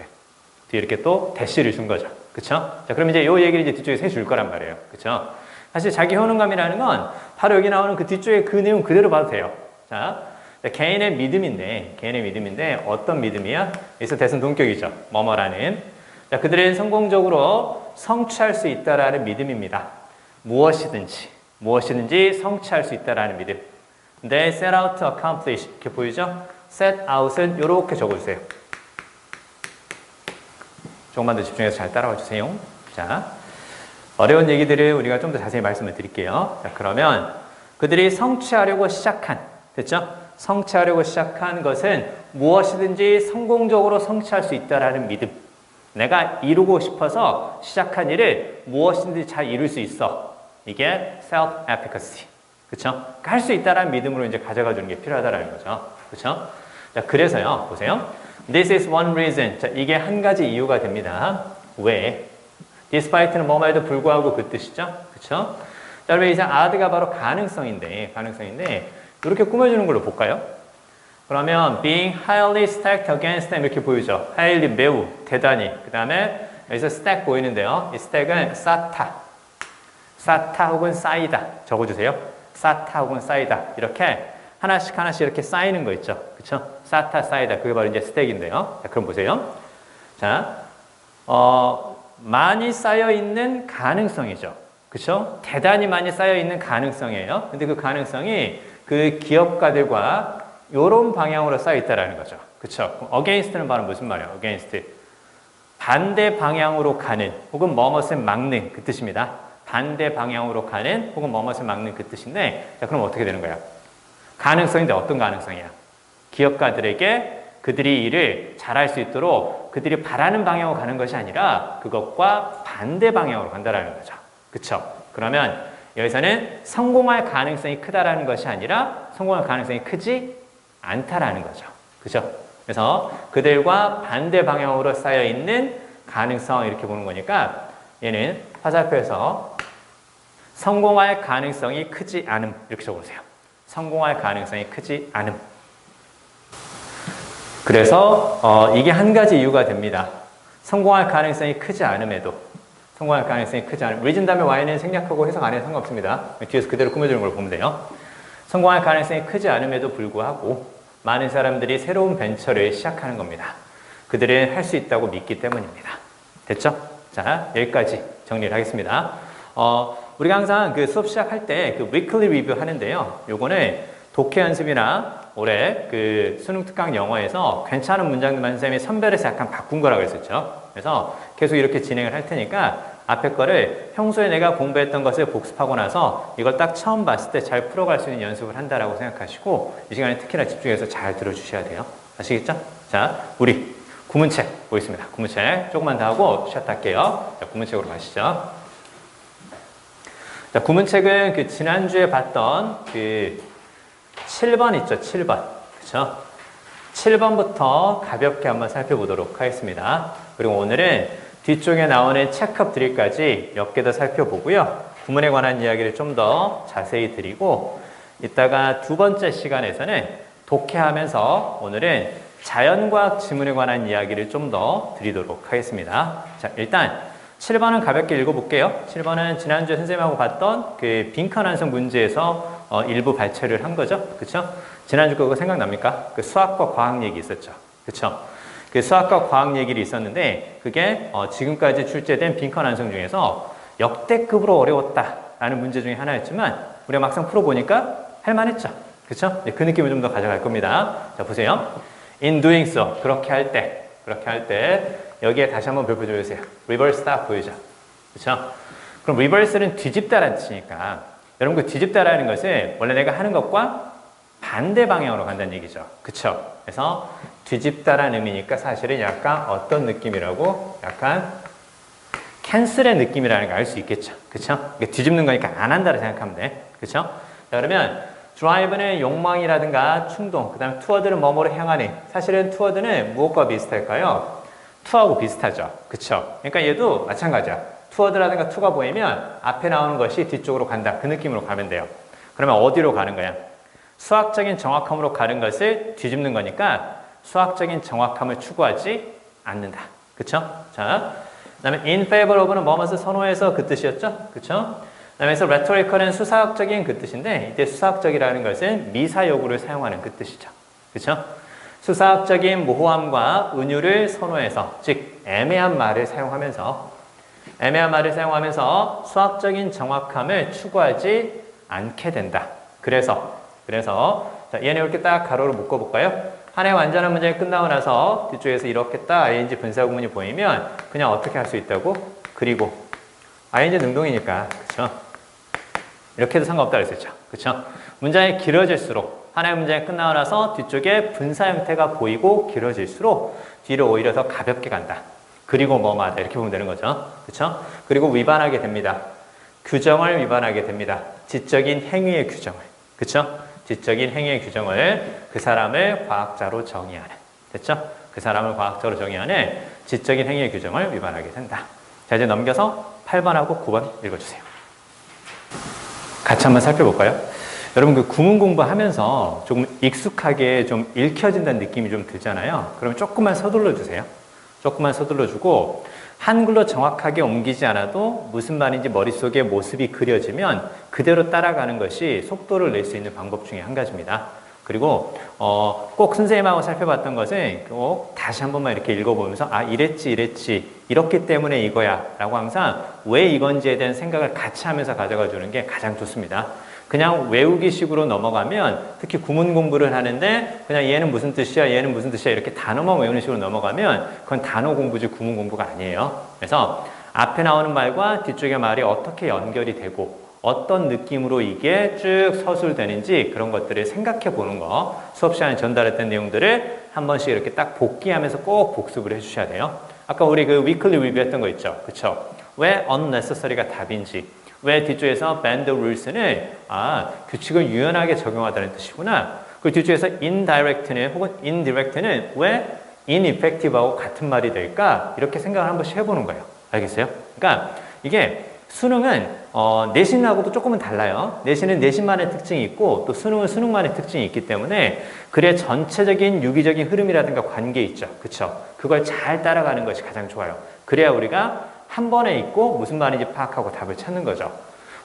뒤에 이렇게 또 대시를 준 거죠. 그쵸? 자, 그럼 이제 요 얘기를 이제 뒤쪽에서 해줄 거란 말이에요. 그쵸? 사실 자기 효능감이라는 건 바로 여기 나오는 그 뒤쪽에 그 내용 그대로 봐도 돼요. 자, 개인의 믿음인데 어떤 믿음이야? 여기서 대선 동격이죠. 뭐뭐라는. 자, 그들은 성공적으로 성취할 수 있다라는 믿음입니다. 무엇이든지 성취할 수 있다라는 믿음. They set out to accomplish. 이렇게 보이죠? set out은 이렇게 적어주세요. 조금만 더 집중해서 잘 따라와 주세요. 자, 어려운 얘기들을 우리가 좀 더 자세히 말씀을 드릴게요. 자, 그러면 그들이 성취하려고 시작한, 됐죠? 성취하려고 시작한 것은 무엇이든지 성공적으로 성취할 수 있다라는 믿음. 내가 이루고 싶어서 시작한 일을 무엇이든지 잘 이룰 수 있어. 이게 self-efficacy. 그쵸? 할 수 있다라는 믿음으로 이제 가져가 주는 게 필요하다라는 거죠. 그쵸? 자, 그래서요, 보세요. This is one reason. 자, 이게 한 가지 이유가 됩니다. 왜? Despite는 뭐뭐에도 불구하고 그 뜻이죠. 그쵸? 자, 그러면 이제 add가 바로 가능성인데, 이렇게 꾸며주는 걸로 볼까요? 그러면 being highly stacked against them 이렇게 보이죠. highly 매우, 대단히. 그 다음에 여기서 stack 보이는데요. 이 stack은 쌓다 혹은 쌓이다 적어주세요. 쌓다 혹은 쌓이다. 이렇게 하나씩 이렇게 쌓이는 거 있죠. 그쵸? 쌓다, 쌓이다. 그게 바로 이제 스택인데요. 자, 그럼 보세요. 자, 많이 쌓여있는 가능성이죠. 그쵸? 대단히 많이 쌓여있는 가능성이에요. 근데 그 가능성이 그 기업가들과 이런 방향으로 쌓여있다라는 거죠. 그쵸? against는 바로 무슨 말이에요? against. 반대 방향으로 가는, 혹은 뭐뭇을 막는 그 뜻입니다. 반대 방향으로 가는, 혹은 뭐뭇을 막는 그 뜻인데, 자, 그럼 어떻게 되는 거야? 가능성인데 어떤 가능성이야? 기업가들에게 그들이 일을 잘할 수 있도록 그들이 바라는 방향으로 가는 것이 아니라 그것과 반대 방향으로 간다라는 거죠. 그쵸? 그러면 여기서는 성공할 가능성이 크다라는 것이 아니라 성공할 가능성이 크지 않다라는 거죠. 그죠? 그래서 그들과 반대 방향으로 쌓여있는 가능성 이렇게 보는 거니까 얘는 화살표에서 성공할 가능성이 크지 않음 이렇게 적어보세요. 성공할 가능성이 크지 않음. 그래서 이게 한 가지 이유가 됩니다. 성공할 가능성이 크지 않음에도 성공할 가능성이 크지 않음. reason 다음에 y는 생략하고 해석 안 해도 상관없습니다. 뒤에서 그대로 꾸며주는 걸 보면 돼요. 성공할 가능성이 크지 않음에도 불구하고 많은 사람들이 새로운 벤처를 시작하는 겁니다. 그들은 할 수 있다고 믿기 때문입니다. 됐죠? 자, 여기까지 정리를 하겠습니다. 우리가 항상 그 수업 시작할 때 그 weekly review 하는데요. 요거는 독해 연습이나 올해 그 수능 특강 영어에서 괜찮은 문장들만 선생님이 선별해서 약간 바꾼 거라고 했었죠. 그래서 계속 이렇게 진행을 할 테니까 앞에 거를 평소에 내가 공부했던 것을 복습하고 나서 이걸 딱 처음 봤을 때 잘 풀어갈 수 있는 연습을 한다라고 생각하시고 이 시간에 특히나 집중해서 잘 들어주셔야 돼요. 아시겠죠? 자, 우리 구문책 보겠습니다. 구문책 조금만 더 하고 샷 할게요. 자, 구문책으로 가시죠. 자, 구문책은 그 지난주에 봤던 그 7번 있죠? 7번. 그쵸? 7번부터 가볍게 한번 살펴보도록 하겠습니다. 그리고 오늘은 뒤쪽에 나오는 체크업 드릴까지 몇 개 더 살펴보고요. 구문에 관한 이야기를 좀 더 자세히 드리고 이따가 두 번째 시간에서는 독해하면서 오늘은 자연과학 지문에 관한 이야기를 좀 더 드리도록 하겠습니다. 자, 일단 7번은 가볍게 읽어볼게요. 7번은 지난주에 선생님하고 봤던 그 빈칸 완성 문제에서 일부 발췌를 한 거죠. 그쵸? 지난주 그거 생각납니까? 그 수학과 과학 얘기 있었죠. 그쵸? 그 수학과 과학 얘기를 있었는데 그게 지금까지 출제된 빈칸 완성 중에서 역대급으로 어려웠다라는 문제 중에 하나였지만 우리가 막상 풀어보니까 할만했죠. 그쵸? 그 느낌을 좀 더 가져갈 겁니다. 자, 보세요. In doing so. 그렇게 할 때 여기에 다시 한번 별표 줘주세요. reverse 딱 보이죠? 그쵸? 그럼 reverse는 뒤집다라는 뜻이니까 여러분 그 뒤집다라는 것은 원래 내가 하는 것과 반대 방향으로 간다는 얘기죠. 그쵸? 그래서 뒤집다라는 의미니까 사실은 약간 어떤 느낌이라고? 약간 캔슬의 느낌이라는 걸 알 수 있겠죠. 그쵸? 뒤집는 거니까 안 한다고 생각하면 돼. 그쵸? 자, 그러면 drive는 욕망이라든가 충동, 그 다음에 toward는 뭐뭐로 향하는. 사실은 toward는 무엇과 비슷할까요? to하고 비슷하죠. 그쵸? 그러니까 얘도 마찬가지야. toward라든가 to가 보이면 앞에 나오는 것이 뒤쪽으로 간다. 그 느낌으로 가면 돼요. 그러면 어디로 가는 거야? 수학적인 정확함으로 가는 것을 뒤집는 거니까 수학적인 정확함을 추구하지 않는다. 그쵸? 자, 그 다음에 in favor of는 뭐뭐을 선호해서 그 뜻이었죠? 그쵸? 그 다음에 rhetorical은 수사학적인 그 뜻인데 이때 수사학적이라는 것은 미사여구를 사용하는 그 뜻이죠. 그쵸? 수사학적인 모호함과 은유를 선호해서 즉 애매한 말을 사용하면서 수학적인 정확함을 추구하지 않게 된다. 그래서 그래서 자, 얘네 이렇게 딱 가로로 묶어볼까요? 하나의 완전한 문장이 끝나고 나서 뒤쪽에서 이렇게 딱 ing 분사 구문이 보이면 그냥 어떻게 할 수 있다고? 그리고 ing 능동이니까 그쵸? 이렇게 해도 상관없다고 했었죠. 그쵸? 문장이 길어질수록 하나의 문장이 끝나고 나서 뒤쪽에 분사 형태가 보이고 길어질수록 뒤로 오히려 더 가볍게 간다. 그리고 뭐마다 이렇게 보면 되는 거죠. 그쵸? 그리고 위반하게 됩니다. 규정을 위반하게 됩니다. 지적인 행위의 규정을. 그쵸? 지적인 행위의 규정을 그 사람을 과학자로 정의하는. 됐죠? 그 사람을 과학자로 정의하는 지적인 행위의 규정을 위반하게 된다. 자, 이제 넘겨서 8번하고 9번 읽어주세요. 같이 한번 살펴볼까요? 여러분 그 구문 공부하면서 조금 익숙하게 좀 읽혀진다는 느낌이 좀 들잖아요. 그럼 조금만 서둘러 주세요. 조금만 서둘러 주고 한글로 정확하게 옮기지 않아도 무슨 말인지 머릿속에 모습이 그려지면 그대로 따라가는 것이 속도를 낼 수 있는 방법 중에 한 가지입니다. 그리고 꼭 선생님하고 살펴봤던 것은 꼭 다시 한 번만 이렇게 읽어보면서 아 이랬지 이렇기 때문에 이거야 라고 항상 왜 이건지에 대한 생각을 같이 하면서 가져가 주는 게 가장 좋습니다. 그냥 외우기 식으로 넘어가면 특히 구문 공부를 하는데 그냥 얘는 무슨 뜻이야 얘는 무슨 뜻이야 이렇게 단어만 외우는 식으로 넘어가면 그건 단어 공부지 구문 공부가 아니에요. 그래서 앞에 나오는 말과 뒤쪽의 말이 어떻게 연결이 되고 어떤 느낌으로 이게 쭉 서술되는지 그런 것들을 생각해 보는 거 수업 시간에 전달했던 내용들을 한 번씩 이렇게 딱 복기하면서 꼭 복습을 해주셔야 돼요. 아까 우리 그 위클리 리뷰 했던 거 있죠. 그쵸? 왜 unnecessary가 답인지 왜 뒤쪽에서 bend the rules는 규칙을 유연하게 적용하다는 뜻이구나. 그리고 뒤쪽에서 indirect는 혹은 indirect는 왜 ineffective하고 같은 말이 될까? 이렇게 생각을 한 번씩 해보는 거예요. 알겠어요? 그러니까 이게 수능은 내신하고도 조금은 달라요. 내신은 내신만의 특징이 있고 또 수능은 수능만의 특징이 있기 때문에 글의 전체적인 유기적인 흐름이라든가 관계 있죠. 그쵸? 그걸 잘 따라가는 것이 가장 좋아요. 그래야 우리가 한 번에 읽고 무슨 말인지 파악하고 답을 찾는 거죠.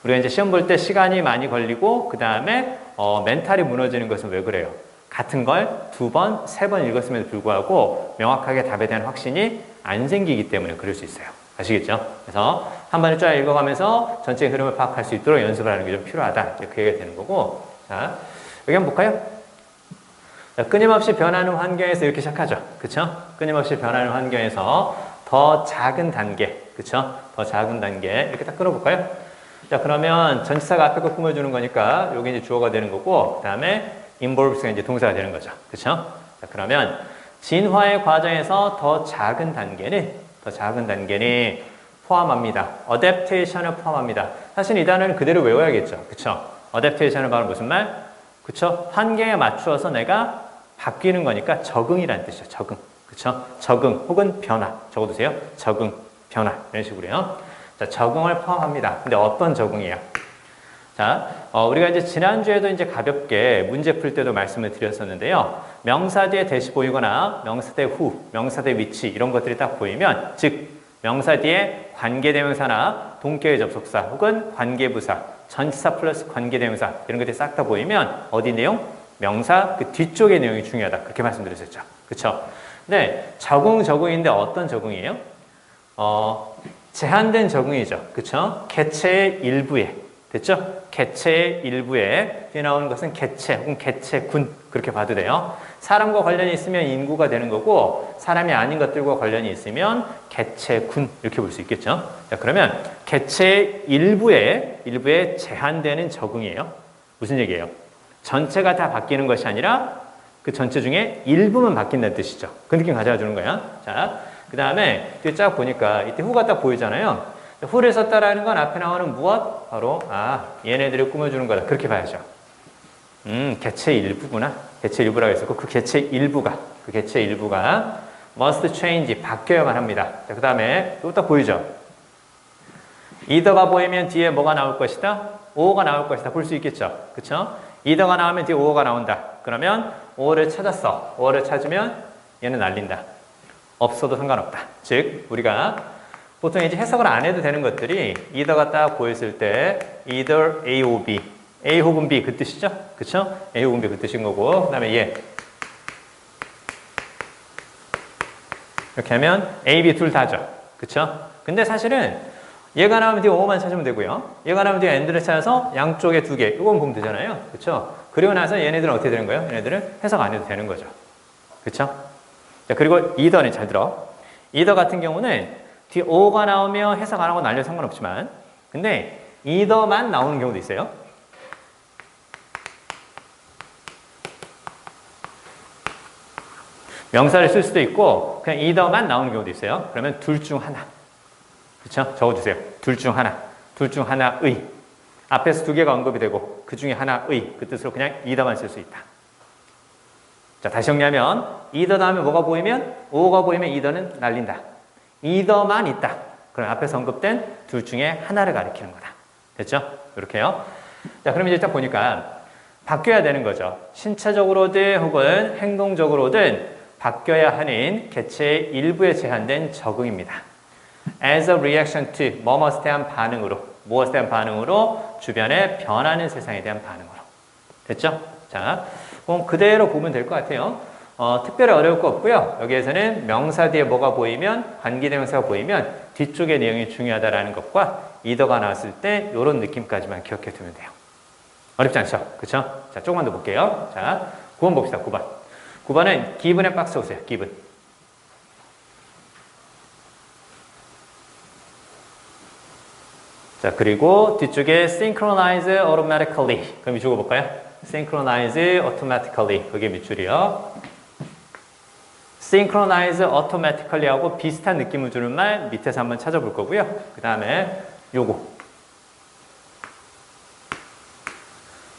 우리가 이제 시험 볼 때 시간이 많이 걸리고 그 다음에 멘탈이 무너지는 것은 왜 그래요? 같은 걸 두 번, 세 번 읽었음에도 불구하고 명확하게 답에 대한 확신이 안 생기기 때문에 그럴 수 있어요. 아시겠죠? 그래서 한 번에 쫙 읽어가면서 전체 흐름을 파악할 수 있도록 연습을 하는 게 좀 필요하다. 그 얘기가 되는 거고. 자, 여기 한번 볼까요? 자, 끊임없이 변하는 환경에서 이렇게 시작하죠. 그쵸? 끊임없이 변하는 환경에서 더 작은 단계. 그쵸? 더 작은 단계. 이렇게 딱 끌어볼까요? 자, 그러면 전치사가 앞에 거 꾸며주는 거니까 여기 이제 주어가 되는 거고, 그 다음에 involves가 이제 동사가 되는 거죠. 그쵸? 자, 그러면 진화의 과정에서 더 작은 단계는 포함합니다. adaptation을 포함합니다. 사실 이 단어는 그대로 외워야겠죠. 그쵸? adaptation은 바로 무슨 말? 그쵸? 환경에 맞추어서 내가 바뀌는 거니까 적응이라는 뜻이죠. 적응. 그쵸? 적응 혹은 변화. 적어두세요. 적응, 변화. 이런 식으로요. 자, 적응을 포함합니다. 근데 어떤 적응이에요? 자, 우리가 이제 지난주에도 이제 가볍게 문제 풀 때도 말씀을 드렸었는데요. 명사 뒤에 대시 보이거나 명사 대 후, 명사 대 위치 이런 것들이 딱 보이면 즉 명사 뒤에 관계대명사나 동격의 접속사 혹은 관계부사, 전치사 플러스 관계대명사 이런 것들이 싹 다 보이면 어디 내용? 명사 그 뒤쪽의 내용이 중요하다. 그렇게 말씀드렸었죠. 그렇죠? 네, 적응인데 어떤 적응이에요? 제한된 적응이죠. 그렇죠? 개체의 일부에 됐죠? 개체의 일부에 뒤에 나오는 것은 개체 혹은 개체군 그렇게 봐도 돼요. 사람과 관련이 있으면 인구가 되는 거고 사람이 아닌 것들과 관련이 있으면 개체군 이렇게 볼 수 있겠죠. 자, 그러면 개체의 일부에 제한되는 적응이에요. 무슨 얘기예요? 전체가 다 바뀌는 것이 아니라 그 전체 중에 일부만 바뀐다는 뜻이죠. 그 느낌 가져가 주는 거야. 자, 그 다음에 뒤에 쫙 보니까 이때 후가 딱 보이잖아요. 후를 썼다라는 건 앞에 나오는 무엇? 바로 얘네들을 꾸며주는 거다. 그렇게 봐야죠. 개체 일부구나. 개체 일부라고 했었고 그 개체 일부가 must change, 바뀌어야만 합니다. 자, 그 다음에 또 딱 보이죠? either가 보이면 뒤에 뭐가 나올 것이다? or가 나올 것이다. 볼 수 있겠죠? 그쵸? either가 나오면 뒤에 or가 나온다. 그러면 or를 찾았어. or를 찾으면 얘는 날린다. 없어도 상관없다. 즉 우리가 보통 이제 해석을 안 해도 되는 것들이 either가 딱 보였을 때 either A or B, A 혹은 B 그 뜻이죠? 그쵸? A 혹은 B 그 뜻인 거고 그 다음에 얘 이렇게 하면 A, B 둘 다죠. 그쵸? 근데 사실은 얘가 나오면 뒤에 or만 찾으면 되고요. 얘가 나오면 뒤에 and를 찾아서 양쪽에 두 개 이건 보면 되잖아요. 그쵸? 그리고 나서 얘네들은 어떻게 되는 거예요? 얘네들은 해석 안 해도 되는 거죠. 그쵸? 자, 그리고 이더는 잘 들어. 이더 같은 경우는 뒤에 o가 나오면 해석 안 하고 날려 상관없지만, 근데 이더만 나오는 경우도 있어요. 명사를 쓸 수도 있고 그냥 이더만 나오는 경우도 있어요. 그러면 둘 중 하나. 그렇죠? 적어주세요. 둘 중 하나. 둘 중 하나의. 앞에서 두 개가 언급이 되고 그 중에 하나의 그 뜻으로 그냥 이더만 쓸 수 있다. 자, 다시 정리하면 이더 다음에 뭐가 보이면 오가 보이면 이더는 날린다. 이더만 있다. 그럼 앞에서 언급된 둘 중에 하나를 가리키는 거다. 됐죠? 이렇게요. 자, 그럼 이제 딱 보니까 바뀌어야 되는 거죠. 신체적으로든 혹은 행동적으로든 바뀌어야 하는 개체의 일부에 제한된 적응입니다. As a reaction to 뭐뭐에 대한 반응으로, 무엇에 대한 반응으로 주변에 변하는 세상에 대한 반응으로. 됐죠? 자, 그럼 그대로 보면 될 것 같아요. 특별히 어려울 거 없고요. 여기에서는 명사 뒤에 뭐가 보이면, 관계대명사가 보이면 뒤쪽의 내용이 중요하다라는 것과 이더가 나왔을 때 이런 느낌까지만 기억해 두면 돼요. 어렵지 않죠? 그쵸? 자, 조금만 더 볼게요. 자, 9번 봅시다. 9번. 9번은 given의 박스 오세요. given. 자, 그리고 뒤쪽에 synchronize automatically. 그럼 밑줄 볼까요? synchronize automatically. 그게 밑줄이요. synchronize automatically 하고 비슷한 느낌을 주는 말 밑에서 한번 찾아볼 거고요. 그 다음에 요거.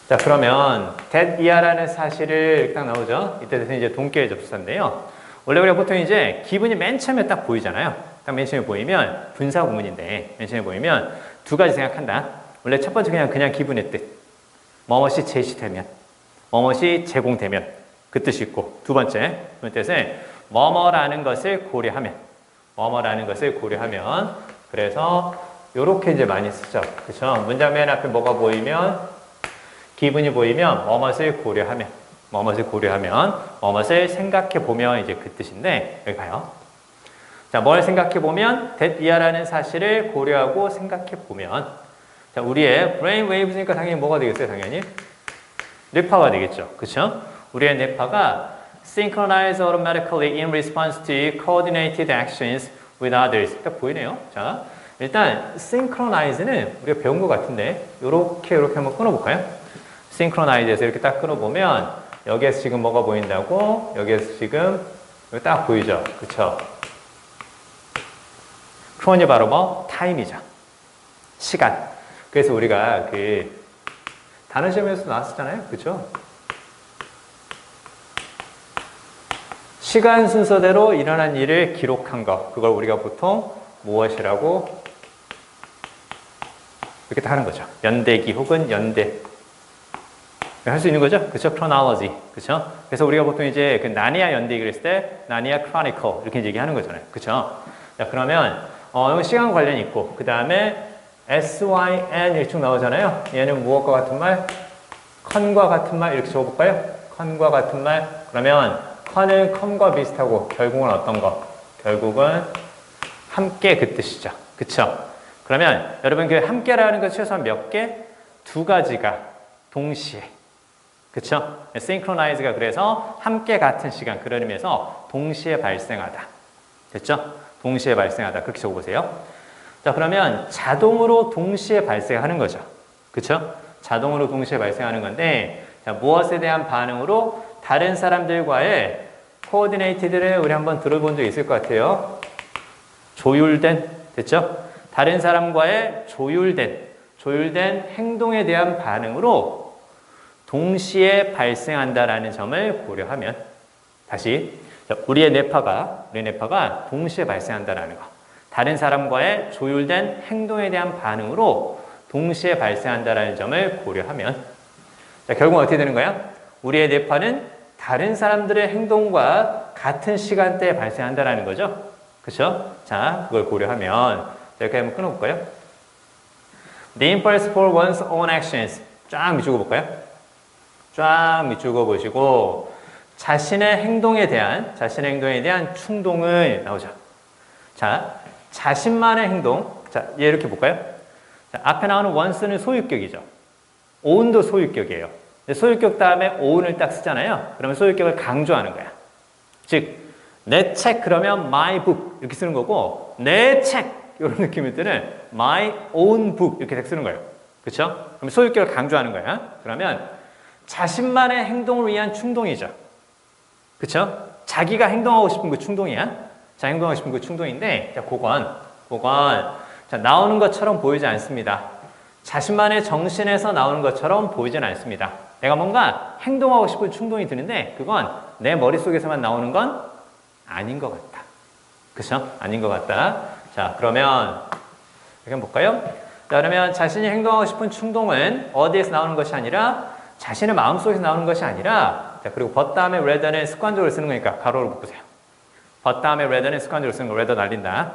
자, 그러면 that 이하라는 사실을 딱 나오죠. 이때부터 이제 동격의 접수사인데요. 원래 우리가 보통 이제 기분이 맨 처음에 딱 보이잖아요. 딱 맨 처음에 보이면 분사 구문인데 맨 처음에 보이면 두 가지 생각한다. 원래 첫 번째 그냥 기분의 뜻. 뭐뭇이 제시되면, 뭐뭇이 제공되면 그 뜻이 있고 두 번째 뜻은 뭐뭐라는 것을 고려하면, 뭐뭐라는 것을 고려하면 그래서 요렇게 이제 많이 쓰죠. 그렇죠? 문장 맨 앞에 뭐가 보이면 기분이 보이면 뭐뭇을 고려하면, 뭐뭇을 고려하면, 뭐뭇을 생각해 보면 이제 그 뜻인데 여기 봐요. 자, 뭘 생각해 보면 that 이하라는 사실을 고려하고 생각해 보면, 자, 우리의 brain waves니까 당연히 뭐가 되겠어요? 당연히 뇌파가 되겠죠. 그렇죠? 우리의 뇌파가 synchronize automatically in response to coordinated actions with others. 딱 보이네요. 자, 일단 synchronize는 우리가 배운 것 같은데 이렇게 한번 끊어볼까요? 싱크로나이즈에서 이렇게 딱 끊어보면 여기에서 지금 뭐가 보인다고? 여기에서 지금 여기 딱 보이죠? 그쵸? 크론이 바로 뭐? 타임이죠. 시간. 그래서 우리가 그 단어 시험에서 나왔었잖아요. 그쵸? 시간 순서대로 일어난 일을 기록한 거. 그걸 우리가 보통 무엇이라고 이렇게 딱 하는 거죠. 연대기 혹은 연대. 할 수 있는 거죠? 그쵸? chronology. 그쵸? 그래서 우리가 보통 이제 그 나니아 연대기를 했을 때 나니아 chronicle 이렇게 얘기하는 거잖아요. 그쵸? 자, 그러면 이건 시간 관련이 있고 그 다음에 SYN 일축 나오잖아요. 얘는 무엇과 같은 말? con과 같은 말 이렇게 적어볼까요? con과 같은 말. 그러면 con은 com과 비슷하고 결국은 어떤 거? 결국은 함께 그 뜻이죠. 그쵸? 그러면 여러분 그 함께라는 것 최소한 몇 개? 두 가지가 동시에. 그쵸? synchronize가 그래서 함께 같은 시간 그런 의미에서 동시에 발생하다. 됐죠? 동시에 발생하다. 그렇게 적어보세요. 자, 그러면 자동으로 동시에 발생하는 거죠. 그쵸? 자동으로 동시에 발생하는 건데 자, 무엇에 대한 반응으로 다른 사람들과의 coordinated를 우리 한번 들어본 적 있을 것 같아요. 조율된, 됐죠? 다른 사람과의 조율된 행동에 대한 반응으로 동시에 발생한다라는 점을 고려하면 다시 우리의 뇌파가 동시에 발생한다라는 거. 다른 사람과의 조율된 행동에 대한 반응으로 동시에 발생한다라는 점을 고려하면 자, 결국 어떻게 되는 거야? 우리의 뇌파는 다른 사람들의 행동과 같은 시간대에 발생한다라는 거죠. 그렇죠? 자, 그걸 고려하면 이렇게 한번 끊어볼까요? The impulse for one's own actions. 쫙 밑줄 볼까요? 쫙 밑줄 보시고 자신의 행동에 대한 충동을 나오죠. 자, 자신만의 행동. 자, 이렇게 볼까요? 자, 앞에 나오는 once는 소유격이죠. own도 소유격이에요. 소유격 다음에 own을 딱 쓰잖아요. 그러면 소유격을 강조하는 거야. 즉, 내 책 그러면 my book 이렇게 쓰는 거고 내 책 이런 느낌일 때는 my own book 이렇게 쓰는 거예요. 그렇죠? 그럼 소유격을 강조하는 거야. 그러면 자신만의 행동을 위한 충동이죠. 그렇죠? 자기가 행동하고 싶은 그 충동이야. 자, 행동하고 싶은 그 충동인데 자, 그건 자, 나오는 것처럼 보이지 않습니다. 자신만의 정신에서 나오는 것처럼 보이진 않습니다. 내가 뭔가 행동하고 싶은 충동이 드는데 그건 내 머릿속에서만 나오는 건 아닌 것 같다. 그렇죠? 아닌 것 같다. 자, 그러면 이렇게 한번 볼까요? 자, 그러면 자신이 행동하고 싶은 충동은 어디에서 나오는 것이 아니라 자신의 마음속에서 나오는 것이 아니라 자, 그리고 but 다음에 rather는 습관적으로 쓰는 거니까 가로로 묶으세요. but 다음에 rather는 습관적으로 쓰는 거 rather 날린다.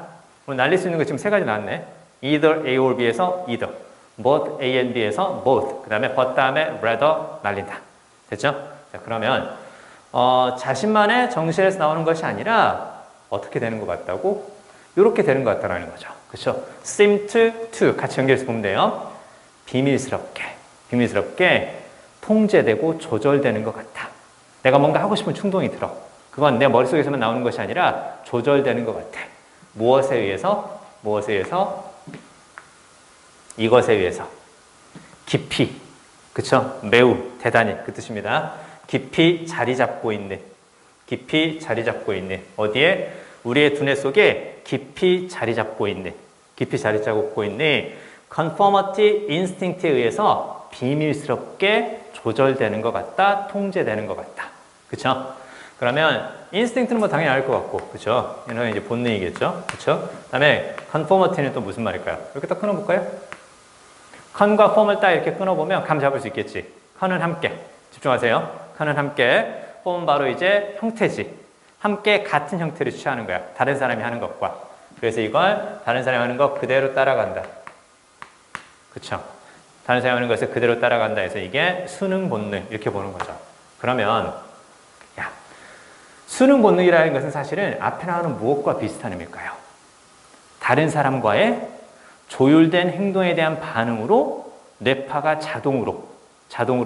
오늘 날릴 수 있는 거 지금 세 가지 나왔네. either A or B에서 either, both A and B에서 both, 그 다음에 but 다음에 rather 날린다. 됐죠? 자, 그러면 자신만의 정신에서 나오는 것이 아니라 어떻게 되는 것 같다고? 이렇게 되는 것 같다라는 거죠. 그렇죠? seem to 같이 연결해서 보면 돼요. 비밀스럽게 통제되고 조절되는 것 같아. 내가 뭔가 하고 싶은 충동이 들어. 그건 내 머릿속에서만 나오는 것이 아니라 조절되는 것 같아. 무엇에 의해서? 이것에 의해서. 깊이. 그쵸? 매우, 대단히 그 뜻입니다. 깊이 자리 잡고 있는. 어디에? 우리의 두뇌 속에 깊이 자리 잡고 있는 conformity instinct에 의해서 비밀스럽게 조절되는 것 같다, 통제되는 것 같다. 그쵸? 그러면 instinct는 뭐 당연히 알 것 같고, 그쵸? 이는 이제 본능이겠죠? 그쵸? 그 다음에 conformity는 또 무슨 말일까요? 이렇게 딱 끊어볼까요? con과 form을 딱 이렇게 끊어보면 감 잡을 수 있겠지. con은 함께. 집중하세요. con은 함께. form은 바로 이제 형태지. 함께 같은 형태를 취하는 거야. 다른 사람이 하는 것과. 그래서 이걸 다른 사람이 하는 것 그대로 따라간다. 그쵸? 다른 사람이 하는 것을 그대로 따라간다 해서 이게 수능 본능 이렇게 보는 거죠. 그러면 수능 본능이라는 것은 사실은 앞에 나오는 무엇과 비슷한 의미일까요? 다른 사람과의 조율된 행동에 대한 반응으로 뇌파가 자동으로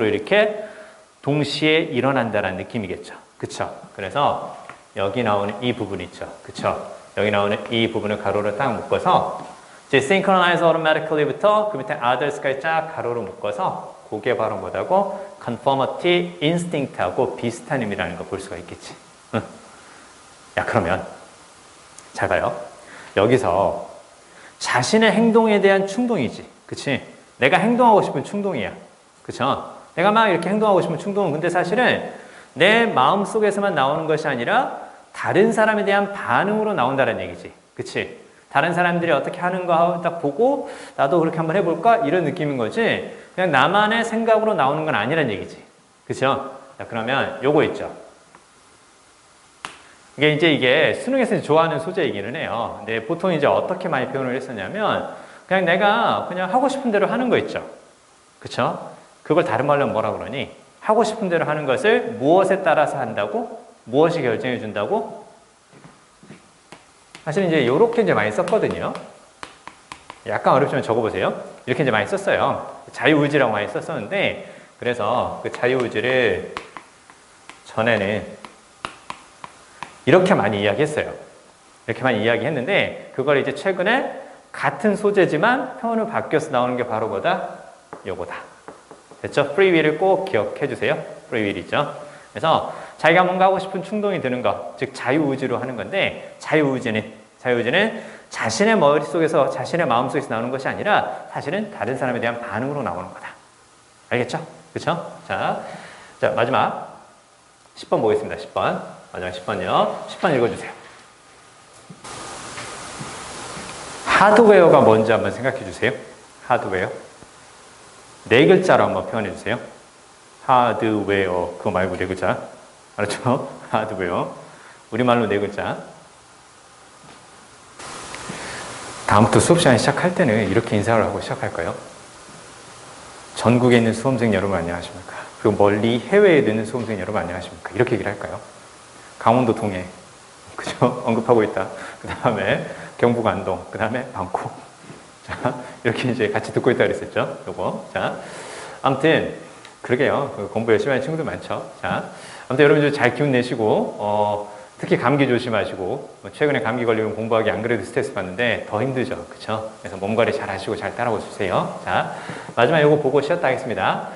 이렇게 동시에 일어난다는 느낌이겠죠. 그쵸? 그래서 여기 나오는 이 부분 있죠. 그쵸? 여기 나오는 이 부분을 가로로 딱 묶어서 이제 synchronize automatically부터 그 밑에 others까지 쫙 가로로 묶어서 그게 바로 뭐다고? conformity instinct하고 비슷한 의미라는 걸 볼 수가 있겠지. 응. 야, 그러면 잘 봐요. 여기서 자신의 행동에 대한 충동이지. 그치? 내가 행동하고 싶은 충동이야. 그쵸? 내가 막 이렇게 행동하고 싶은 충동은 근데 사실은 내 마음속에서만 나오는 것이 아니라 다른 사람에 대한 반응으로 나온다는 얘기지. 그치? 다른 사람들이 어떻게 하는 거 딱 보고 나도 그렇게 한번 해볼까? 이런 느낌인 거지. 그냥 나만의 생각으로 나오는 건 아니란 얘기지. 그쵸? 자, 그러면 요거 있죠. 이게 수능에서 좋아하는 소재이기는 해요. 근데 보통 이제 어떻게 많이 표현을 했었냐면 그냥 내가 그냥 하고 싶은 대로 하는 거 있죠. 그쵸? 그걸 다른 말로 뭐라 그러니? 하고 싶은 대로 하는 것을 무엇에 따라서 한다고? 무엇이 결정해 준다고? 사실 이제 요렇게 이제 많이 썼거든요. 약간 어렵지만 적어보세요. 이렇게 이제 많이 썼어요. 자유의지라고 많이 썼었는데 그래서 그 자유의지를 전에는 이렇게 많이 이야기했어요. 이렇게 많이 이야기했는데 그걸 이제 최근에 같은 소재지만 표현을 바뀌어서 나오는 게 바로 뭐다? 요거다. 됐죠? free will을 꼭 기억해 주세요. free will 있죠? 그래서 자기가 뭔가 하고 싶은 충동이 드는 것, 즉 자유의지로 하는 건데 자유의지는 자신의 머릿속에서 자신의 마음속에서 나오는 것이 아니라 사실은 다른 사람에 대한 반응으로 나오는 거다. 알겠죠? 그렇죠? 자, 마지막 10번 보겠습니다. 10번. 마지막 10번요. 10번 읽어주세요. 하드웨어가 뭔지 한번 생각해 주세요. 하드웨어. 네 글자로 한번 표현해 주세요. 하드웨어. 그거 말고 네 글자. 알았죠? 하드웨어. 우리말로 네 글자. 다음부터 수업 시간 시작할 때는 이렇게 인사를 하고 시작할까요? 전국에 있는 수험생 여러분 안녕하십니까? 그리고 멀리 해외에 있는 수험생 여러분 안녕하십니까? 이렇게 얘기를 할까요? 강원도 동해. 그죠? 언급하고 있다. 그 다음에 경북 안동. 그 다음에 방콕. 자, 이렇게 이제 같이 듣고 있다 그랬었죠? 요거. 자, 아무튼 그러게요. 공부 열심히 하는 친구들 많죠. 자, 아무튼 여러분들 잘 기운 내시고, 특히 감기 조심하시고, 최근에 감기 걸리면 공부하기 안 그래도 스트레스 받는데 더 힘들죠. 그쵸? 그래서 몸 관리 잘 하시고 잘 따라오 주세요. 자, 마지막 이거 보고 쉬었다 하겠습니다.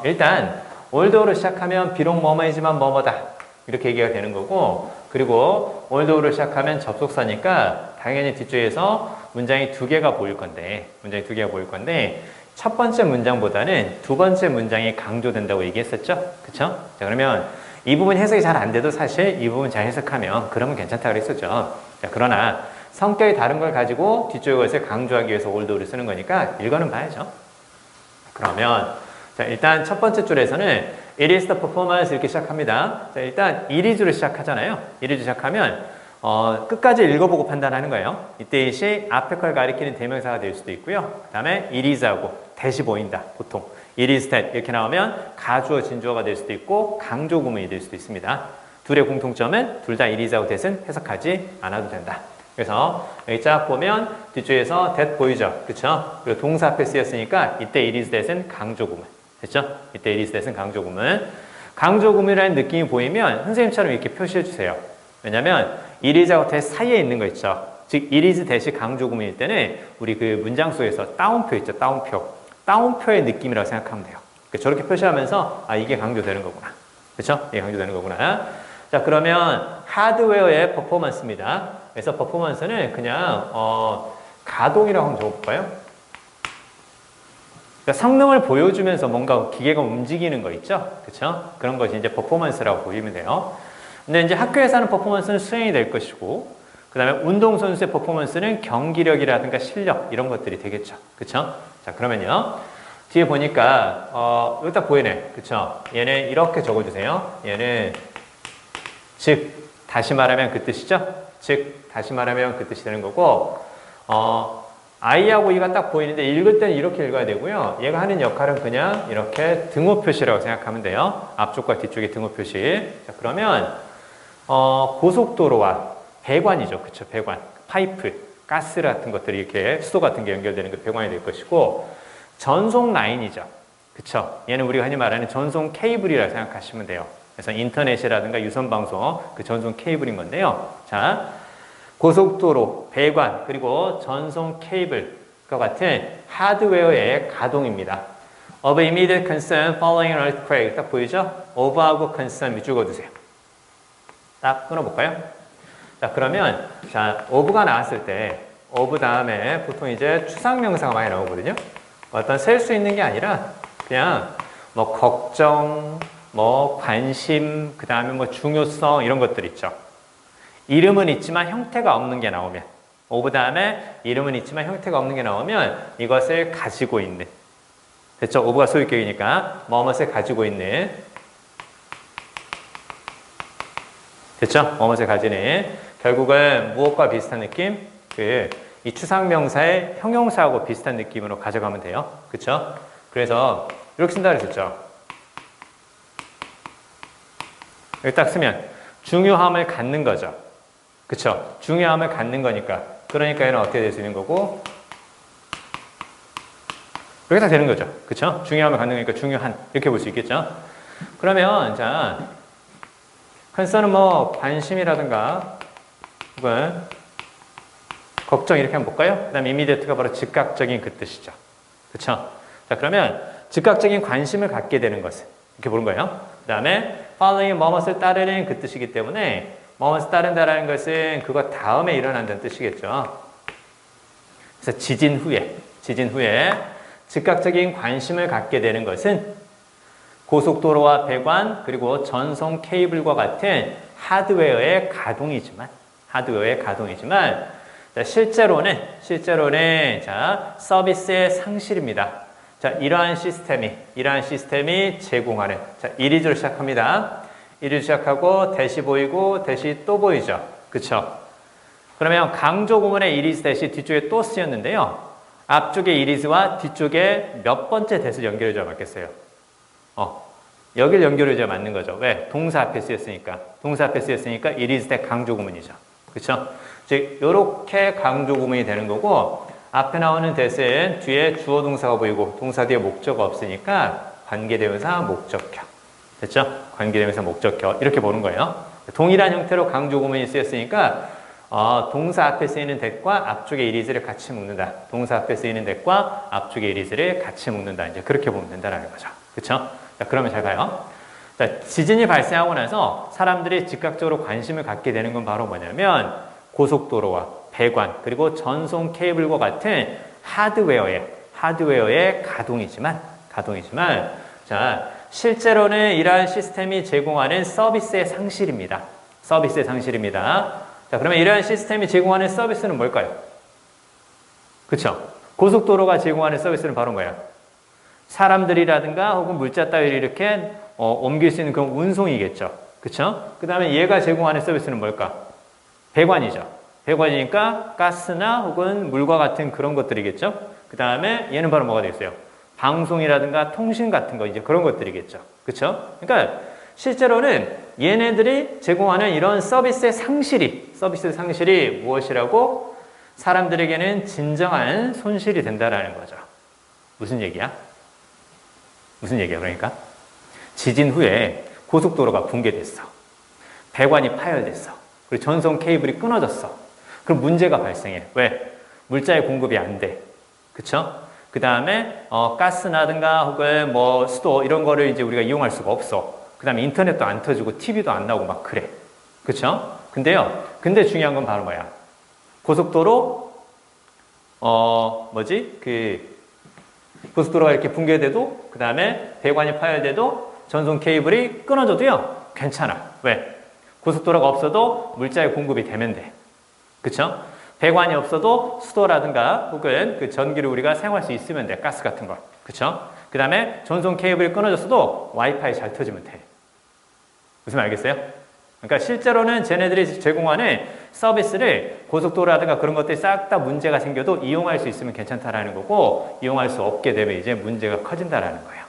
일단, 올드어로 시작하면 비록 뭐뭐이지만 뭐뭐다. 이렇게 얘기가 되는 거고, 그리고 올드어로 시작하면 접속사니까 당연히 뒤쪽에서 문장이 두 개가 보일 건데, 첫 번째 문장보다는 두 번째 문장이 강조된다고 얘기했었죠? 그쵸? 자, 그러면 이 부분 해석이 잘 안 돼도 사실 이 부분 잘 해석하면 그러면 괜찮다 그랬었죠. 자, 그러나 성격이 다른 걸 가지고 뒤쪽의 것을 강조하기 위해서 올드어를 쓰는 거니까 읽어는 봐야죠. 그러면 자, 일단 첫 번째 줄에서는 It is the performance 이렇게 시작합니다. 자, 일단 it is로 시작하잖아요. it is 시작하면 끝까지 읽어보고 판단하는 거예요. 이때 이시 앞에 걸 가리키는 대명사가 될 수도 있고요. 그 다음에 it is하고 대시 보인다. 보통 it is that 이렇게 나오면 가주어 진주어가 될 수도 있고 강조 구문이 될 수도 있습니다. 둘의 공통점은 둘 다 it is하고 that은 해석하지 않아도 된다. 그래서 여기 쫙 보면 뒤쪽에서 that 보이죠? 그쵸? 그리고 동사 앞에 쓰였으니까 이때 it is that은 강조 구문. 됐죠? 이때 it is that은 강조 구문. 강조 구문이라는 느낌이 보이면 선생님처럼 이렇게 표시해 주세요. 왜냐면 it is하고 that 사이에 있는 거 있죠. 즉 it is that이 강조 구문일 때는 우리 그 문장 속에서 따옴표 있죠. 따옴표의 느낌이라고 생각하면 돼요. 저렇게 표시하면서 아 이게 강조되는 거구나. 그렇죠? 이게 강조되는 거구나. 자, 그러면 하드웨어의 퍼포먼스입니다. 그래서 퍼포먼스는 그냥 가동이라고 한번 적어볼까요? 그러니까 성능을 보여주면서 뭔가 기계가 움직이는 거 있죠? 그렇죠? 그런 것이 이제 퍼포먼스라고 보시면 돼요. 근데 이제 학교에서 하는 퍼포먼스는 수행이 될 것이고, 그 다음에 운동선수의 퍼포먼스는 경기력이라든가 실력 이런 것들이 되겠죠. 그렇죠? 자, 그러면요. 뒤에 보니까 여기 딱 보이네. 그렇죠? 얘는 이렇게 적어주세요. 얘는 즉 다시 말하면 그 뜻이죠. 즉 다시 말하면 그 뜻이 되는 거고, I하고 E가 딱 보이는데 읽을 때는 이렇게 읽어야 되고요. 얘가 하는 역할은 그냥 이렇게 등호 표시라고 생각하면 돼요. 앞쪽과 뒤쪽의 등호 표시. 자, 그러면 고속도로와 배관이죠. 그쵸? 배관. 파이프, 가스 같은 것들이 이렇게 수도 같은 게 연결되는 그 배관이 될 것이고, 전송 라인이죠. 그쵸? 얘는 우리가 흔히 말하는 전송 케이블이라고 생각하시면 돼요. 그래서 인터넷이라든가 유선방송 그 전송 케이블인 건데요. 자, 고속도로, 배관, 그리고 전송 케이블과 같은 하드웨어의 가동입니다. Of immediate concern following an earthquake. 딱 보이죠? of하고 concern 밑줄 그어주세요. 딱 끊어볼까요? 자, 그러면, 자, of가 나왔을 때, of 다음에 보통 이제 추상명사가 많이 나오거든요. 어떤 셀 수 있는 게 아니라, 그냥, 뭐, 걱정, 뭐, 관심, 그 다음에 뭐, 중요성, 이런 것들 있죠. 이름은 있지만 형태가 없는 게 나오면, of 다음에 이름은 있지만 형태가 없는 게 나오면, 이것을 가지고 있는. 됐죠? of가 소유격이니까, 뭐뭇을 가지고 있는. 됐죠? 뭐뭇을 가지는. 결국은 무엇과 비슷한 느낌? 이 추상명사의 형용사하고 비슷한 느낌으로 가져가면 돼요. 그쵸? 그래서 이렇게 쓴다 그랬었죠. 여기 딱 쓰면 중요함을 갖는 거죠. 그쵸? 중요함을 갖는 거니까. 그러니까 얘는 어떻게 될 수 있는 거고? 이렇게 딱 되는 거죠. 그쵸? 중요함을 갖는 거니까 중요한. 이렇게 볼 수 있겠죠? 그러면, 자, 컨서는 뭐, 관심이라든가, 혹은, 걱정 이렇게 한번 볼까요? 그 다음에 immediate가 바로 즉각적인 그 뜻이죠. 그쵸? 자, 그러면, 즉각적인 관심을 갖게 되는 것을. 이렇게 보는 거예요. 그 다음에, following 뭐뭇을 따르는 그 뜻이기 때문에, 뭐뭇을 따른다라는 것은 그것 다음에 일어난다는 뜻이겠죠. 그래서 지진 후에, 즉각적인 관심을 갖게 되는 것은 고속도로와 배관 그리고 전송 케이블과 같은 하드웨어의 가동이지만 자, 실제로는 자, 서비스의 상실입니다. 자, 이러한 시스템이 제공하는 자, 이리즈로 시작합니다. 이리즈 시작하고 대시 보이고 대시 또 보이죠. 그쵸? 그러면 강조 구문의 이리즈 대시 뒤쪽에 또 쓰였는데요. 앞쪽에 이리즈와 뒤쪽에 몇 번째 대시를 연결해줘야 맞겠어요? 여길 연결해줘야 맞는 거죠. 왜? 동사 앞에 쓰였으니까. it is that 강조 구문이죠. 그쵸? 즉, 요렇게 강조 구문이 되는 거고, 앞에 나오는 that은 뒤에 주어 동사가 보이고, 동사 뒤에 목적어가 없으니까, 관계대명사, 목적격. 됐죠? 관계대명사, 목적격. 이렇게 보는 거예요. 동일한 형태로 강조 구문이 쓰였으니까 동사 앞에 쓰이는 that과 앞쪽의 이리즈를 같이 묶는다. 동사 앞에 쓰이는 that과 앞쪽의 이리즈를 같이 묶는다. 이제 그렇게 보면 된다는 거죠. 그렇죠? 자, 그러면 잘 봐요. 자, 지진이 발생하고 나서 사람들이 즉각적으로 관심을 갖게 되는 건 바로 뭐냐면 고속도로와 배관 그리고 전송 케이블과 같은 하드웨어의 가동이지만 자, 실제로는 이러한 시스템이 제공하는 서비스의 상실입니다. 서비스의 상실입니다. 자, 그러면 이러한 시스템이 제공하는 서비스는 뭘까요? 그쵸? 고속도로가 제공하는 서비스는 바로 뭐예요? 사람들이라든가 혹은 물자 따위를 이렇게 옮길 수 있는 그런 운송이겠죠. 그쵸? 그 다음에 얘가 제공하는 서비스는 뭘까? 배관이죠. 배관이니까 가스나 혹은 물과 같은 그런 것들이겠죠. 그 다음에 얘는 바로 뭐가 되겠어요? 방송이라든가 통신 같은 거 이제 그런 것들이겠죠. 그쵸? 그러니까 실제로는 얘네들이 제공하는 이런 서비스의 상실이 무엇이라고? 사람들에게는 진정한 손실이 된다라는 거죠. 무슨 얘기야? 그러니까? 지진 후에 고속도로가 붕괴됐어. 배관이 파열됐어. 그리고 전송 케이블이 끊어졌어. 그럼 문제가 발생해. 왜? 물자의 공급이 안 돼. 그쵸? 그 다음에 가스나든가 혹은 뭐 수도 이런 거를 이제 우리가 이용할 수가 없어. 그 다음에 인터넷도 안 터지고 TV도 안 나오고 막 그래. 그쵸? 근데 중요한 건 바로 뭐야? 고속도로 고속도로가 이렇게 붕괴돼도 그 다음에 배관이 파열돼도 전송 케이블이 끊어져도요 괜찮아. 왜? 고속도로가 없어도 물자의 공급이 되면 돼. 그쵸? 배관이 없어도 수도라든가 혹은 그 전기를 우리가 사용할 수 있으면 돼. 가스 같은 걸. 그쵸? 그 다음에 전송 케이블이 끊어졌어도 와이파이 잘 터지면 돼. 무슨 말 알겠어요? 그러니까 실제로는 쟤네들이 제공하는 서비스를 고속도로라든가 그런 것들이 싹 다 문제가 생겨도 이용할 수 있으면 괜찮다라는 거고 이용할 수 없게 되면 이제 문제가 커진다라는 거예요.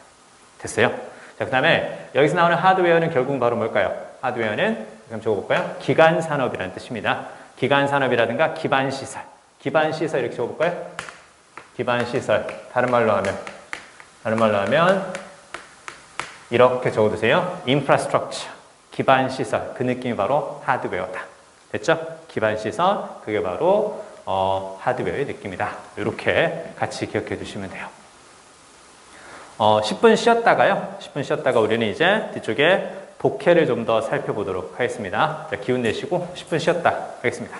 됐어요? 자, 그 다음에 여기서 나오는 하드웨어는 결국은 바로 뭘까요? 하드웨어는 그럼 적어볼까요? 기간산업이라는 뜻입니다. 기간산업이라든가 기반시설. 기반시설 이렇게 적어볼까요? 기반시설. 다른 말로 하면 이렇게 적어두세요. infrastructure. 기반시설. 그 느낌이 바로 하드웨어다. 됐죠? 기반시설. 그게 바로 하드웨어의 느낌이다. 이렇게 같이 기억해 두시면 돼요. 10분 쉬었다가 우리는 이제 뒤쪽에 독해를 좀 더 살펴보도록 하겠습니다. 자, 기운 내시고 10분 쉬었다 하겠습니다.